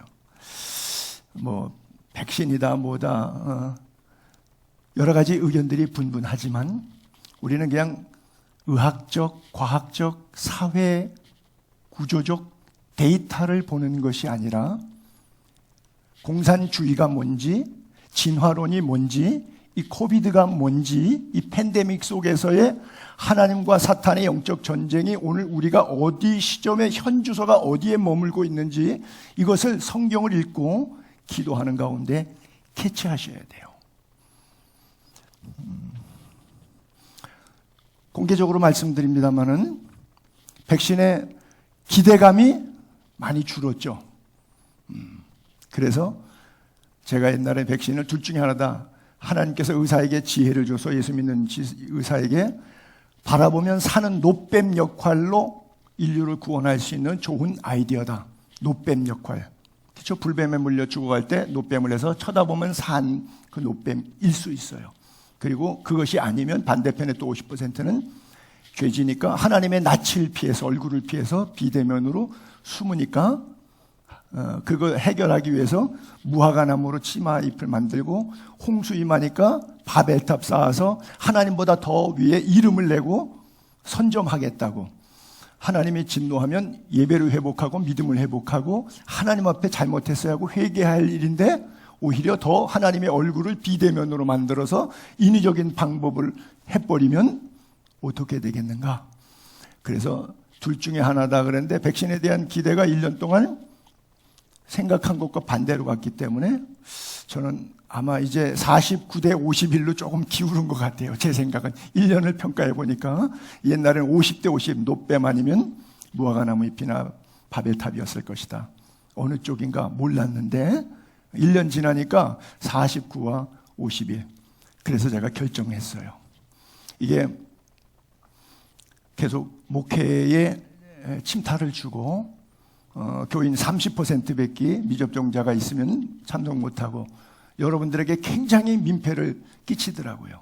뭐 백신이다 뭐다 여러 가지 의견들이 분분하지만 우리는 그냥 의학적, 과학적, 사회 구조적 데이터를 보는 것이 아니라 공산주의가 뭔지, 진화론이 뭔지, 이 코비드가 뭔지, 이 팬데믹 속에서의 하나님과 사탄의 영적 전쟁이 오늘 우리가 어디 시점에 현 주소가 어디에 머물고 있는지 이것을 성경을 읽고 기도하는 가운데 캐치하셔야 돼요. 공개적으로 말씀드립니다마는 백신의 기대감이 많이 줄었죠. 그래서 제가 옛날에 백신을 둘 중에 하나다. 하나님께서 의사에게 지혜를 줘서 예수 믿는 의사에게 바라보면 사는 노뱀 역할로 인류를 구원할 수 있는 좋은 아이디어다. 노뱀 역할. 그렇죠? 불뱀에 물려 죽어갈 때 노뱀을 해서 쳐다보면 산 그 노뱀일 수 있어요. 그리고 그것이 아니면 반대편의 또 50%는 죄지니까 하나님의 낯을 피해서 얼굴을 피해서 비대면으로 숨으니까 그걸 해결하기 위해서 무화과나무로 치마 잎을 만들고 홍수 임하니까 바벨탑 쌓아서 하나님보다 더 위에 이름을 내고 선점하겠다고. 하나님이 진노하면 예배를 회복하고 믿음을 회복하고 하나님 앞에 잘못했어야 하고 회개할 일인데 오히려 더 하나님의 얼굴을 비대면으로 만들어서 인위적인 방법을 해버리면 어떻게 되겠는가. 그래서 둘 중에 하나다 그랬는데 백신에 대한 기대가 1년 동안 생각한 것과 반대로 갔기 때문에 저는 아마 이제 49대 51로 조금 기울은 것 같아요. 제 생각은 1년을 평가해 보니까 옛날에는 50대 50 노뱀 아니면 무화과나무 잎이나 바벨탑이었을 것이다. 어느 쪽인가 몰랐는데 1년 지나니까 49와 51. 그래서 제가 결정했어요. 이게 계속 목회에 침탈을 주고 교인 30% 밖에 미접종자가 있으면 참석 못하고 여러분들에게 굉장히 민폐를 끼치더라고요.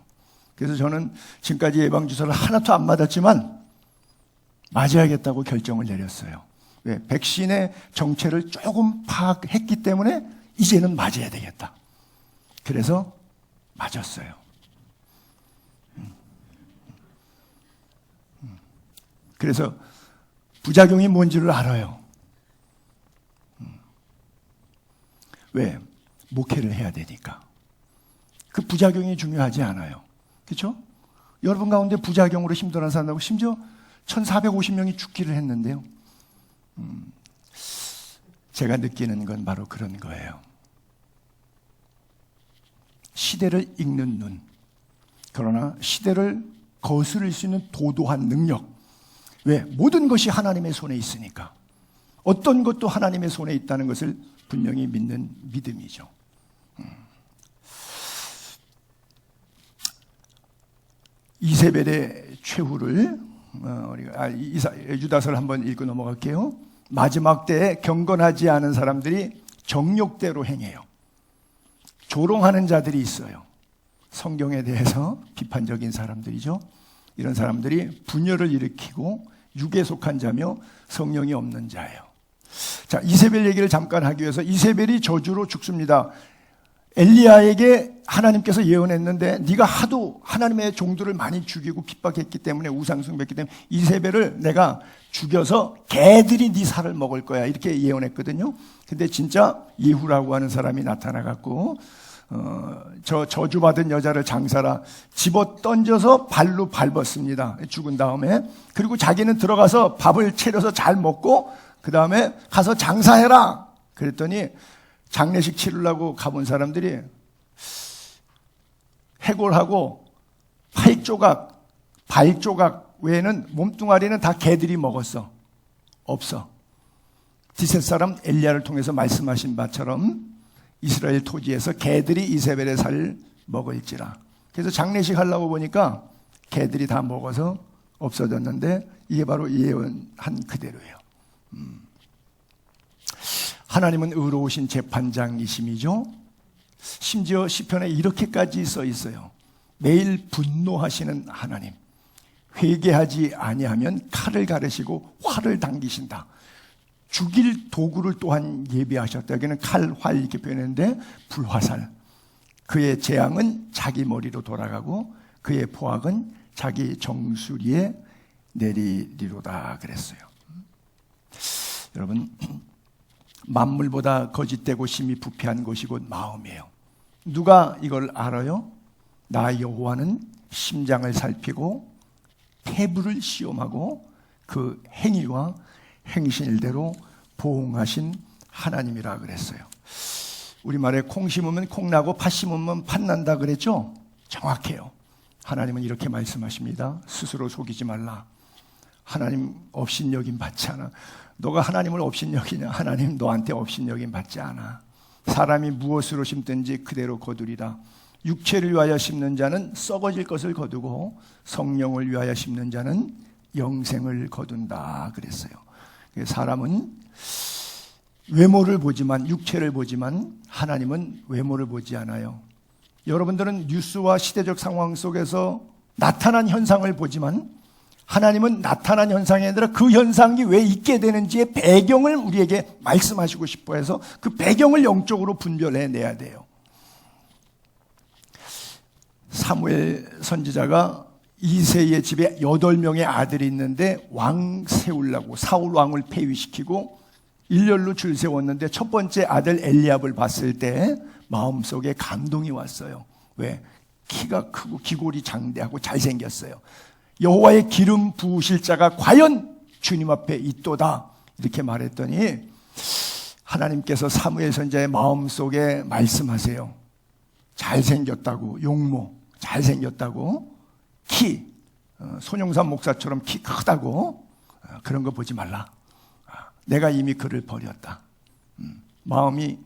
그래서 저는 지금까지 예방주사를 하나도 안 맞았지만 맞아야겠다고 결정을 내렸어요. 왜? 백신의 정체를 조금 파악했기 때문에 이제는 맞아야 되겠다. 그래서 맞았어요. 그래서 부작용이 뭔지를 알아요. 왜? 목회를 해야 되니까. 그 부작용이 중요하지 않아요. 그렇죠? 여러분 가운데 부작용으로 힘들어하는 사람하고 심지어 1450명이 죽기를 했는데요. 제가 느끼는 건 바로 그런 거예요. 시대를 읽는 눈, 그러나 시대를 거스를 수 있는 도도한 능력. 왜? 모든 것이 하나님의 손에 있으니까. 어떤 것도 하나님의 손에 있다는 것을 분명히 믿는 믿음이죠. 이세벨의 최후를 우리가 유다서를 한번 읽고 넘어갈게요. 마지막 때에 경건하지 않은 사람들이 정욕대로 행해요. 조롱하는 자들이 있어요. 성경에 대해서 비판적인 사람들이죠. 이런 사람들이 분열을 일으키고 육에 속한 자며 성령이 없는 자예요. 자, 이세벨 얘기를 잠깐 하기 위해서 이세벨이 저주로 죽습니다. 엘리야에게 하나님께서 예언했는데 네가 하도 하나님의 종들을 많이 죽이고 핍박했기 때문에 우상 숭배했기 때문에 이세벨을 내가 죽여서 개들이 네 살을 먹을 거야 이렇게 예언했거든요. 근데 진짜 예후라고 하는 사람이 나타나갖고 저 저주받은 여자를 장사라 집어 던져서 발로 밟았습니다. 죽은 다음에. 그리고 자기는 들어가서 밥을 차려서 잘 먹고 그 다음에 가서 장사해라 그랬더니 장례식 치르려고 가본 사람들이 해골하고 팔 조각, 발 조각 외에는 몸뚱아리는 다 개들이 먹었어. 없어. 디셋 사람 엘리야를 통해서 말씀하신 바처럼 이스라엘 토지에서 개들이 이세벨의 살을 먹을지라. 그래서 장례식 하려고 보니까 개들이 다 먹어서 없어졌는데 이게 바로 예언한 그대로예요. 하나님은 의로우신 재판장이심이죠. 심지어 시편에 이렇게까지 써 있어요. 매일 분노하시는 하나님, 회개하지 아니하면 칼을 가르시고 활을 당기신다. 죽일 도구를 또한 예비하셨다. 여기는 칼, 활 이렇게 표현했는데 불화살. 그의 재앙은 자기 머리로 돌아가고 그의 포악은 자기 정수리에 내리리로다 그랬어요. 여러분, 만물보다 거짓되고 심히 부패한 것이 곧 마음이에요. 누가 이걸 알아요? 나 여호와는 심장을 살피고 태부를 시험하고 그 행위와 행실대로 보응하신 하나님이라 그랬어요. 우리말에 콩 심으면 콩 나고 팥 심으면 팥 난다 그랬죠? 정확해요. 하나님은 이렇게 말씀하십니다. 스스로 속이지 말라. 하나님 업신여김 받지 않아. 너가 하나님을 업신여기냐? 하나님 너한테 업신여김 받지 않아. 사람이 무엇으로 심든지 그대로 거두리라. 육체를 위하여 심는 자는 썩어질 것을 거두고 성령을 위하여 심는 자는 영생을 거둔다 그랬어요. 사람은 외모를 보지만, 육체를 보지만 하나님은 외모를 보지 않아요. 여러분들은 뉴스와 시대적 상황 속에서 나타난 현상을 보지만 하나님은 나타난 현상이 아니라 그 현상이 왜 있게 되는지의 배경을 우리에게 말씀하시고 싶어 해서 그 배경을 영적으로 분별해내야 돼요. 사무엘 선지자가 이새의 집에 8명의 아들이 있는데 왕 세우려고 사울 왕을 폐위시키고 일렬로 줄 세웠는데 첫 번째 아들 엘리압을 봤을 때 마음속에 감동이 왔어요. 왜? 키가 크고 기골이 장대하고 잘생겼어요. 여호와의 기름 부으실 자가 과연 주님 앞에 있도다 이렇게 말했더니 하나님께서 사무엘 선지자의 마음속에 말씀하세요. 잘생겼다고, 용모, 잘생겼다고, 키, 손용산 목사처럼 키 크다고, 그런 거 보지 말라. 내가 이미 그를 버렸다. 마음이,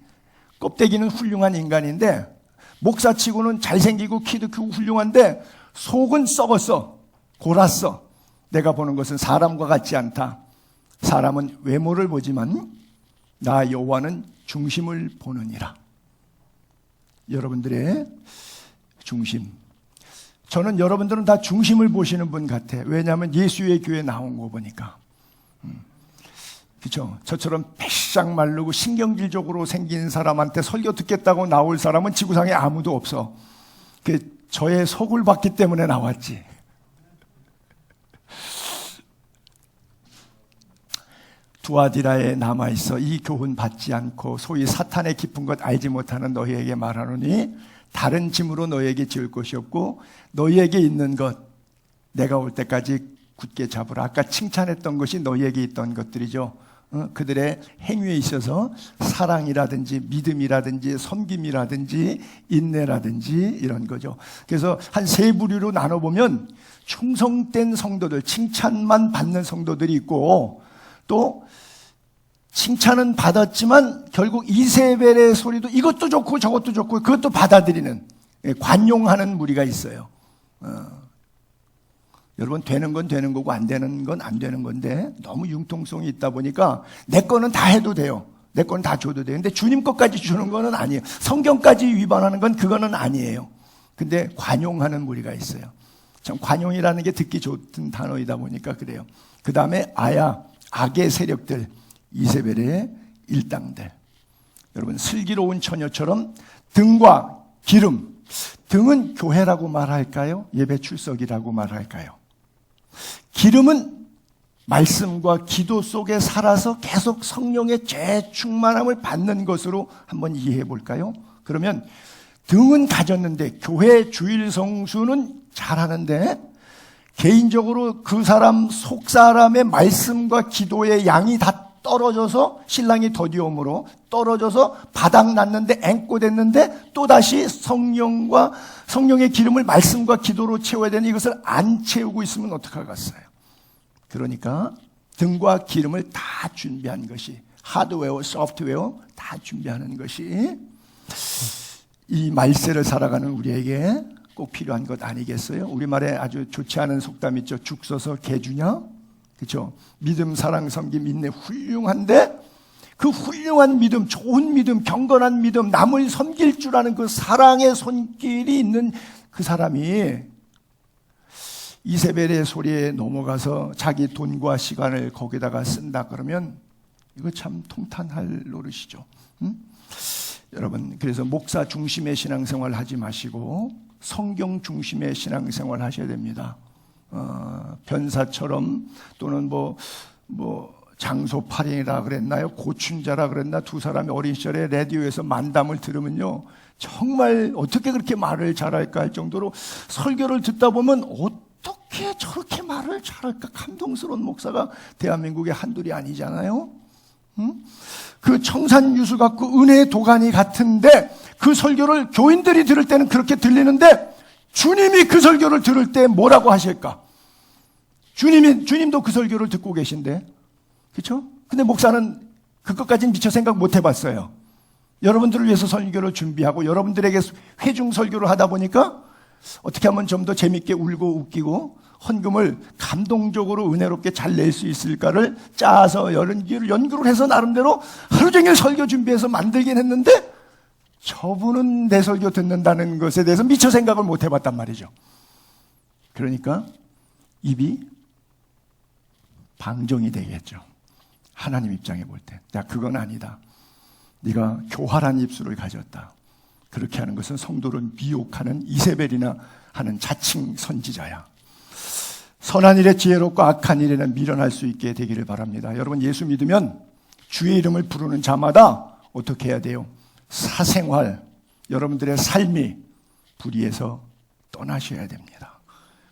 껍데기는 훌륭한 인간인데 목사치고는 잘생기고 키도 크고 훌륭한데 속은 썩었어. 골았어. 내가 보는 것은 사람과 같지 않다. 사람은 외모를 보지만 나 여호와는 중심을 보느니라. 여러분들의 중심. 저는 여러분들은 다 중심을 보시는 분 같아. 왜냐하면 예수의 교회 나온 거 보니까. 그렇죠? 저처럼 패싹 마르고 신경질적으로 생긴 사람한테 설교 듣겠다고 나올 사람은 지구상에 아무도 없어. 저의 속을 봤기 때문에 나왔지. 두아디라에 남아있어 이 교훈 받지 않고 소위 사탄의 깊은 것 알지 못하는 너희에게 말하노니 다른 짐으로 너희에게 지을 것이 없고 너희에게 있는 것 내가 올 때까지 굳게 잡으라. 아까 칭찬했던 것이 너희에게 있던 것들이죠. 그들의 행위에 있어서 사랑이라든지 믿음이라든지 섬김이라든지 인내라든지 이런 거죠. 그래서 한 세 부류로 나눠보면 충성된 성도들, 칭찬만 받는 성도들이 있고 또 칭찬은 받았지만 결국 이세벨의 소리도 이것도 좋고 저것도 좋고 그것도 받아들이는, 관용하는 무리가 있어요. 여러분, 되는 건 되는 거고 안 되는 건 안 되는 건데 너무 융통성이 있다 보니까 내 거는 다 해도 돼요. 내 거는 다 줘도 돼요. 근데 주님 것까지 주는 거는 아니에요. 성경까지 위반하는 건 그거는 아니에요. 근데 관용하는 무리가 있어요. 참 관용이라는 게 듣기 좋은 단어이다 보니까 그래요. 그 다음에 아야, 악의 세력들, 이세벨의 일당들. 여러분, 슬기로운 처녀처럼 등과 기름, 등은 교회라고 말할까요? 예배 출석이라고 말할까요? 기름은 말씀과 기도 속에 살아서 계속 성령의 재충만함을 받는 것으로 한번 이해해 볼까요? 그러면 등은 가졌는데 교회 주일 성수는 잘하는데 개인적으로 그 사람 속 사람의 말씀과 기도의 양이 다 떨어져서 신랑이 더디움으로 떨어져서 바닥 났는데 앵꼬 됐는데 또다시 성령의 기름을 말씀과 기도로 채워야 되는 이것을 안 채우고 있으면 어떡하겠어요? 그러니까 등과 기름을 다 준비한 것이, 하드웨어, 소프트웨어 다 준비하는 것이 이 말세를 살아가는 우리에게 꼭 필요한 것 아니겠어요? 우리말에 아주 좋지 않은 속담 있죠. 죽 써서 개 주냐? 그렇죠? 믿음, 사랑, 섬김, 인내 훌륭한데 그 훌륭한 믿음, 좋은 믿음, 경건한 믿음, 남을 섬길 줄 아는 그 사랑의 손길이 있는 그 사람이 이세벨의 소리에 넘어가서 자기 돈과 시간을 거기다가 쓴다 그러면 이거 참 통탄할 노릇이죠. 여러분, 그래서 목사 중심의 신앙생활 하지 마시고 성경 중심의 신앙생활 하셔야 됩니다. 변사처럼 또는 장소팔인이라 그랬나요? 고춘자라 그랬나? 두 사람이 어린 시절에 라디오에서 만담을 들으면요, 정말 어떻게 그렇게 말을 잘할까 할 정도로 설교를 듣다 보면 어떻게 저렇게 말을 잘할까 감동스러운 목사가 대한민국에 한둘이 아니잖아요. 그 청산유수 같고 은혜의 도가니 같은데 그 설교를 교인들이 들을 때는 그렇게 들리는데 주님이 그 설교를 들을 때 뭐라고 하실까? 주님도 그 설교를 듣고 계신데, 그렇죠? 근데 목사는 그것까지는 미처 생각 못 해봤어요. 여러분들을 위해서 설교를 준비하고 여러분들에게 회중 설교를 하다 보니까 어떻게 하면 좀 더 재밌게 울고 웃기고 헌금을 감동적으로 은혜롭게 잘 낼 수 있을까를 짜서 연구를 해서 나름대로 하루 종일 설교 준비해서 만들긴 했는데 저분은 내 설교 듣는다는 것에 대해서 미처 생각을 못 해봤단 말이죠. 그러니까 입이 방정이 되겠죠. 하나님 입장에 볼 때. 야, 그건 아니다. 네가 교활한 입술을 가졌다. 그렇게 하는 것은 성도를 미혹하는 이세벨이나 하는 자칭 선지자야. 선한 일에 지혜롭고 악한 일에는 미련할 수 있게 되기를 바랍니다. 여러분, 예수 믿으면 주의 이름을 부르는 자마다 어떻게 해야 돼요? 사생활, 여러분들의 삶이 불의에서 떠나셔야 됩니다.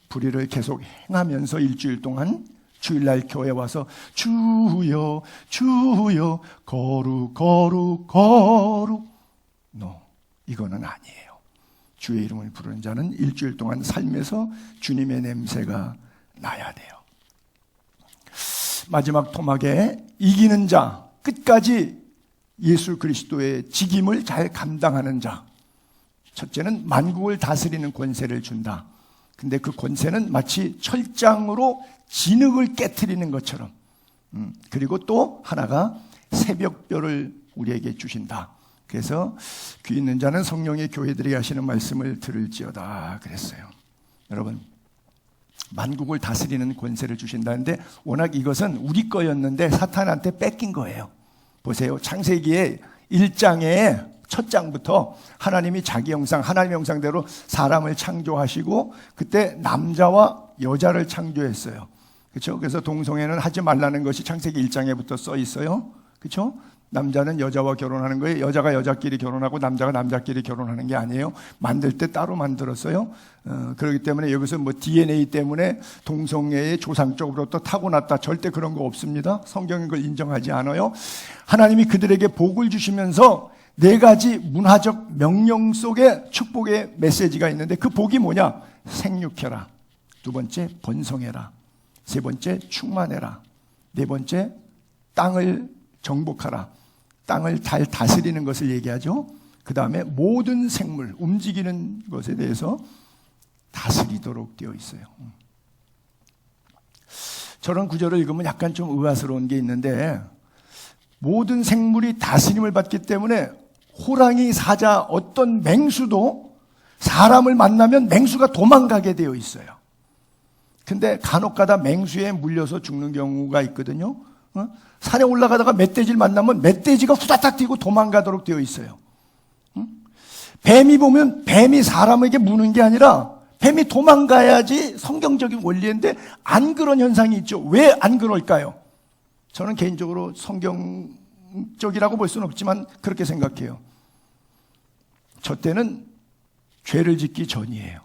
불의를 계속 행하면서 일주일 동안 주일날 교회 와서 주여 주여 거룩 거룩 거룩. 이거는 아니에요. 주의 이름을 부르는 자는 일주일 동안 삶에서 주님의 냄새가 나야 돼요. 마지막 토막에 이기는 자, 끝까지 예수 그리스도의 직임을 잘 감당하는 자. 첫째는 만국을 다스리는 권세를 준다. 근데 그 권세는 마치 철장으로 진흙을 깨트리는 것처럼, 그리고 또 하나가 새벽별을 우리에게 주신다. 그래서 귀 있는 자는 성령의 교회들이 하시는 말씀을 들을지어다 그랬어요. 여러분, 만국을 다스리는 권세를 주신다는데 워낙 이것은 우리 거였는데 사탄한테 뺏긴 거예요. 보세요. 창세기의 1장에 첫 장부터 하나님이 자기 형상, 하나님의 형상대로 사람을 창조하시고 그때 남자와 여자를 창조했어요. 그렇죠? 그래서 동성애는 하지 말라는 것이 창세기 1장에부터 써 있어요. 그렇죠? 남자는 여자와 결혼하는 거예요. 여자가 여자끼리 결혼하고 남자가 남자끼리 결혼하는 게 아니에요. 만들 때 따로 만들었어요. 그렇기 때문에 여기서 뭐 DNA 때문에 동성애의 조상적으로부터 타고났다, 절대 그런 거 없습니다. 성경은 그걸 인정하지 않아요. 하나님이 그들에게 복을 주시면서 4가지 문화적 명령 속에 축복의 메시지가 있는데 그 복이 뭐냐? 생육해라. 2번째 번성해라. 3번째 충만해라. 4번째 땅을 정복하라. 땅을 잘 다스리는 것을 얘기하죠. 그 다음에 모든 생물, 움직이는 것에 대해서 다스리도록 되어 있어요. 저런 구절을 읽으면 약간 좀 의아스러운 게 있는데, 모든 생물이 다스림을 받기 때문에 호랑이, 사자, 어떤 맹수도 사람을 만나면 맹수가 도망가게 되어 있어요. 근데 간혹가다 맹수에 물려서 죽는 경우가 있거든요. 산에 올라가다가 멧돼지를 만나면 멧돼지가 후다닥 뛰고 도망가도록 되어 있어요. 뱀이 보면 뱀이 사람에게 무는 게 아니라 뱀이 도망가야지 성경적인 원리인데 안 그런 현상이 있죠. 왜 안 그럴까요? 저는 개인적으로 성경적이라고 볼 수는 없지만 그렇게 생각해요. 저 때는 죄를 짓기 전이에요.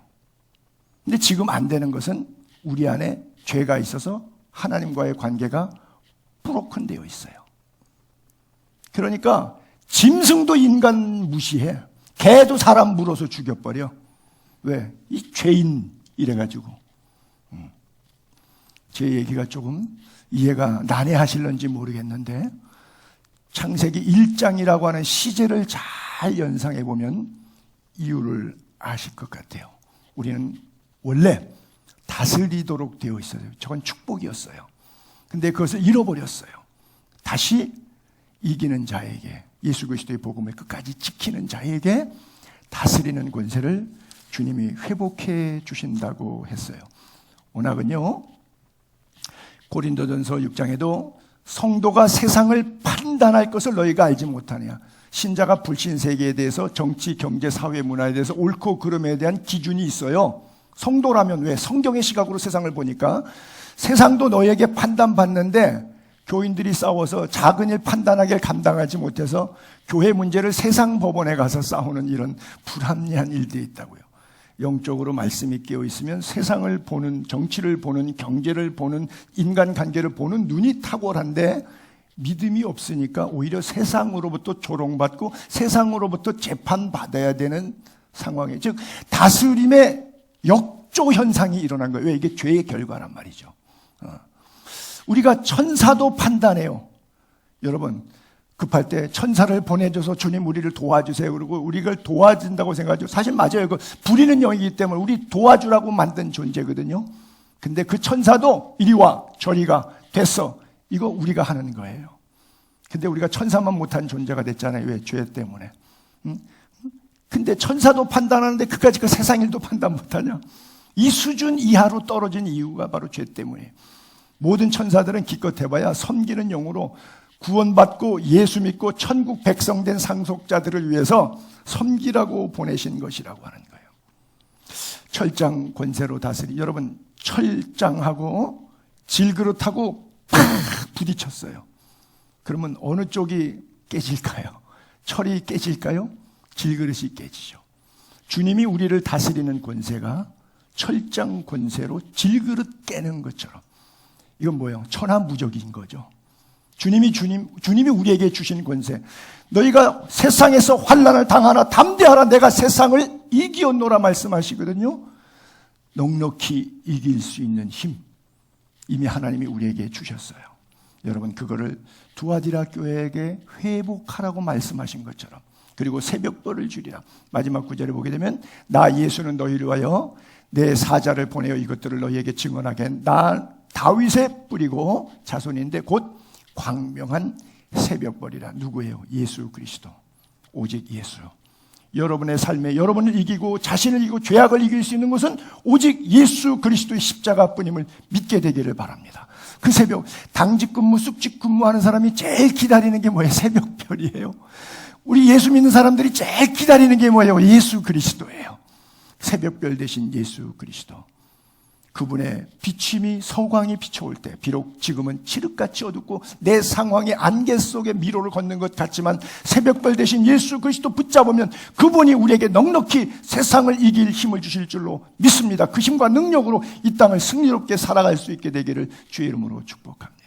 근데 지금 안 되는 것은 우리 안에 죄가 있어서 하나님과의 관계가 브로큰 되어 있어요. 그러니까 짐승도 인간 무시해. 개도 사람 물어서 죽여버려. 왜? 이 죄인 이래가지고. 제 얘기가 조금 이해가 난해하실런지 모르겠는데, 창세기 1장이라고 하는 시제를 잘 연상해 보면 이유를 아실 것 같아요. 우리는 원래 다스리도록 되어 있어요. 저건 축복이었어요. 근데 그것을 잃어버렸어요. 다시 이기는 자에게, 예수 그리스도의 복음을 끝까지 지키는 자에게 다스리는 권세를 주님이 회복해 주신다고 했어요. 오늘은요, 고린도전서 6장에도 성도가 세상을 판단할 것을 너희가 알지 못하냐. 신자가 불신세계에 대해서 정치, 경제, 사회, 문화에 대해서 옳고 그름에 대한 기준이 있어요. 성도라면 왜? 성경의 시각으로 세상을 보니까 세상도 너에게 판단받는데 교인들이 싸워서 작은 일 판단하기를 감당하지 못해서 교회 문제를 세상 법원에 가서 싸우는 이런 불합리한 일들이 있다고요. 영적으로 말씀이 깨어 있으면 세상을 보는, 정치를 보는, 경제를 보는, 인간관계를 보는 눈이 탁월한데 믿음이 없으니까 오히려 세상으로부터 조롱받고 세상으로부터 재판받아야 되는 상황에, 즉 다스림의 역조 현상이 일어난 거예요. 왜? 이게 죄의 결과란 말이죠. 우리가 천사도 판단해요. 여러분, 급할 때 천사를 보내줘서 주님 우리를 도와주세요. 그리고 우리를 도와준다고 생각하죠. 사실 맞아요. 그 부리는 영이기 때문에 우리 도와주라고 만든 존재거든요. 근데 그 천사도 이리 와, 저리 가, 됐어. 이거 우리가 하는 거예요. 근데 우리가 천사만 못한 존재가 됐잖아요. 왜? 죄 때문에. 근데 천사도 판단하는데 그까짓 그 세상 일도 판단 못하냐? 이 수준 이하로 떨어진 이유가 바로 죄 때문이에요. 모든 천사들은 기껏 해봐야 섬기는 영으로 구원받고 예수 믿고 천국 백성된 상속자들을 위해서 섬기라고 보내신 것이라고 하는 거예요. 철장 권세로 다스리. 여러분, 철장하고 질그릇하고 팍 부딪혔어요. 그러면 어느 쪽이 깨질까요? 철이 깨질까요? 질그릇이 깨지죠. 주님이 우리를 다스리는 권세가 철장 권세로 질그릇 깨는 것처럼 이건 뭐예요? 천하무적인 거죠. 주님이 우리에게 주신 권세. 너희가 세상에서 환난을 당하나 담대하라, 내가 세상을 이기었노라 말씀하시거든요. 넉넉히 이길 수 있는 힘, 이미 하나님이 우리에게 주셨어요. 여러분, 그거를 두아디라 교회에게 회복하라고 말씀하신 것처럼, 그리고 새벽벌을 주리라. 마지막 구절에 보게 되면 나 예수는 너희를 위하여 내 사자를 보내어 이것들을 너희에게 증언하게, 나 다윗의 뿌리고 자손인데 곧 광명한 새벽벌이라. 누구예요? 예수 그리스도. 오직 예수. 여러분의 삶에 여러분을 이기고 자신을 이기고 죄악을 이길 수 있는 것은 오직 예수 그리스도의 십자가뿐임을 믿게 되기를 바랍니다. 그 새벽, 당직 근무, 숙직 근무하는 사람이 제일 기다리는 게 뭐예요? 새벽별이에요. 우리 예수 믿는 사람들이 제일 기다리는 게 뭐예요? 예수 그리스도예요. 새벽별 대신 예수 그리스도. 그분의 비침이 서광이 비춰올 때, 비록 지금은 칠흑같이 어둡고 내 상황의 안개 속에 미로를 걷는 것 같지만 새벽별 대신 예수 그리스도 붙잡으면 그분이 우리에게 넉넉히 세상을 이길 힘을 주실 줄로 믿습니다. 그 힘과 능력으로 이 땅을 승리롭게 살아갈 수 있게 되기를 주의 이름으로 축복합니다.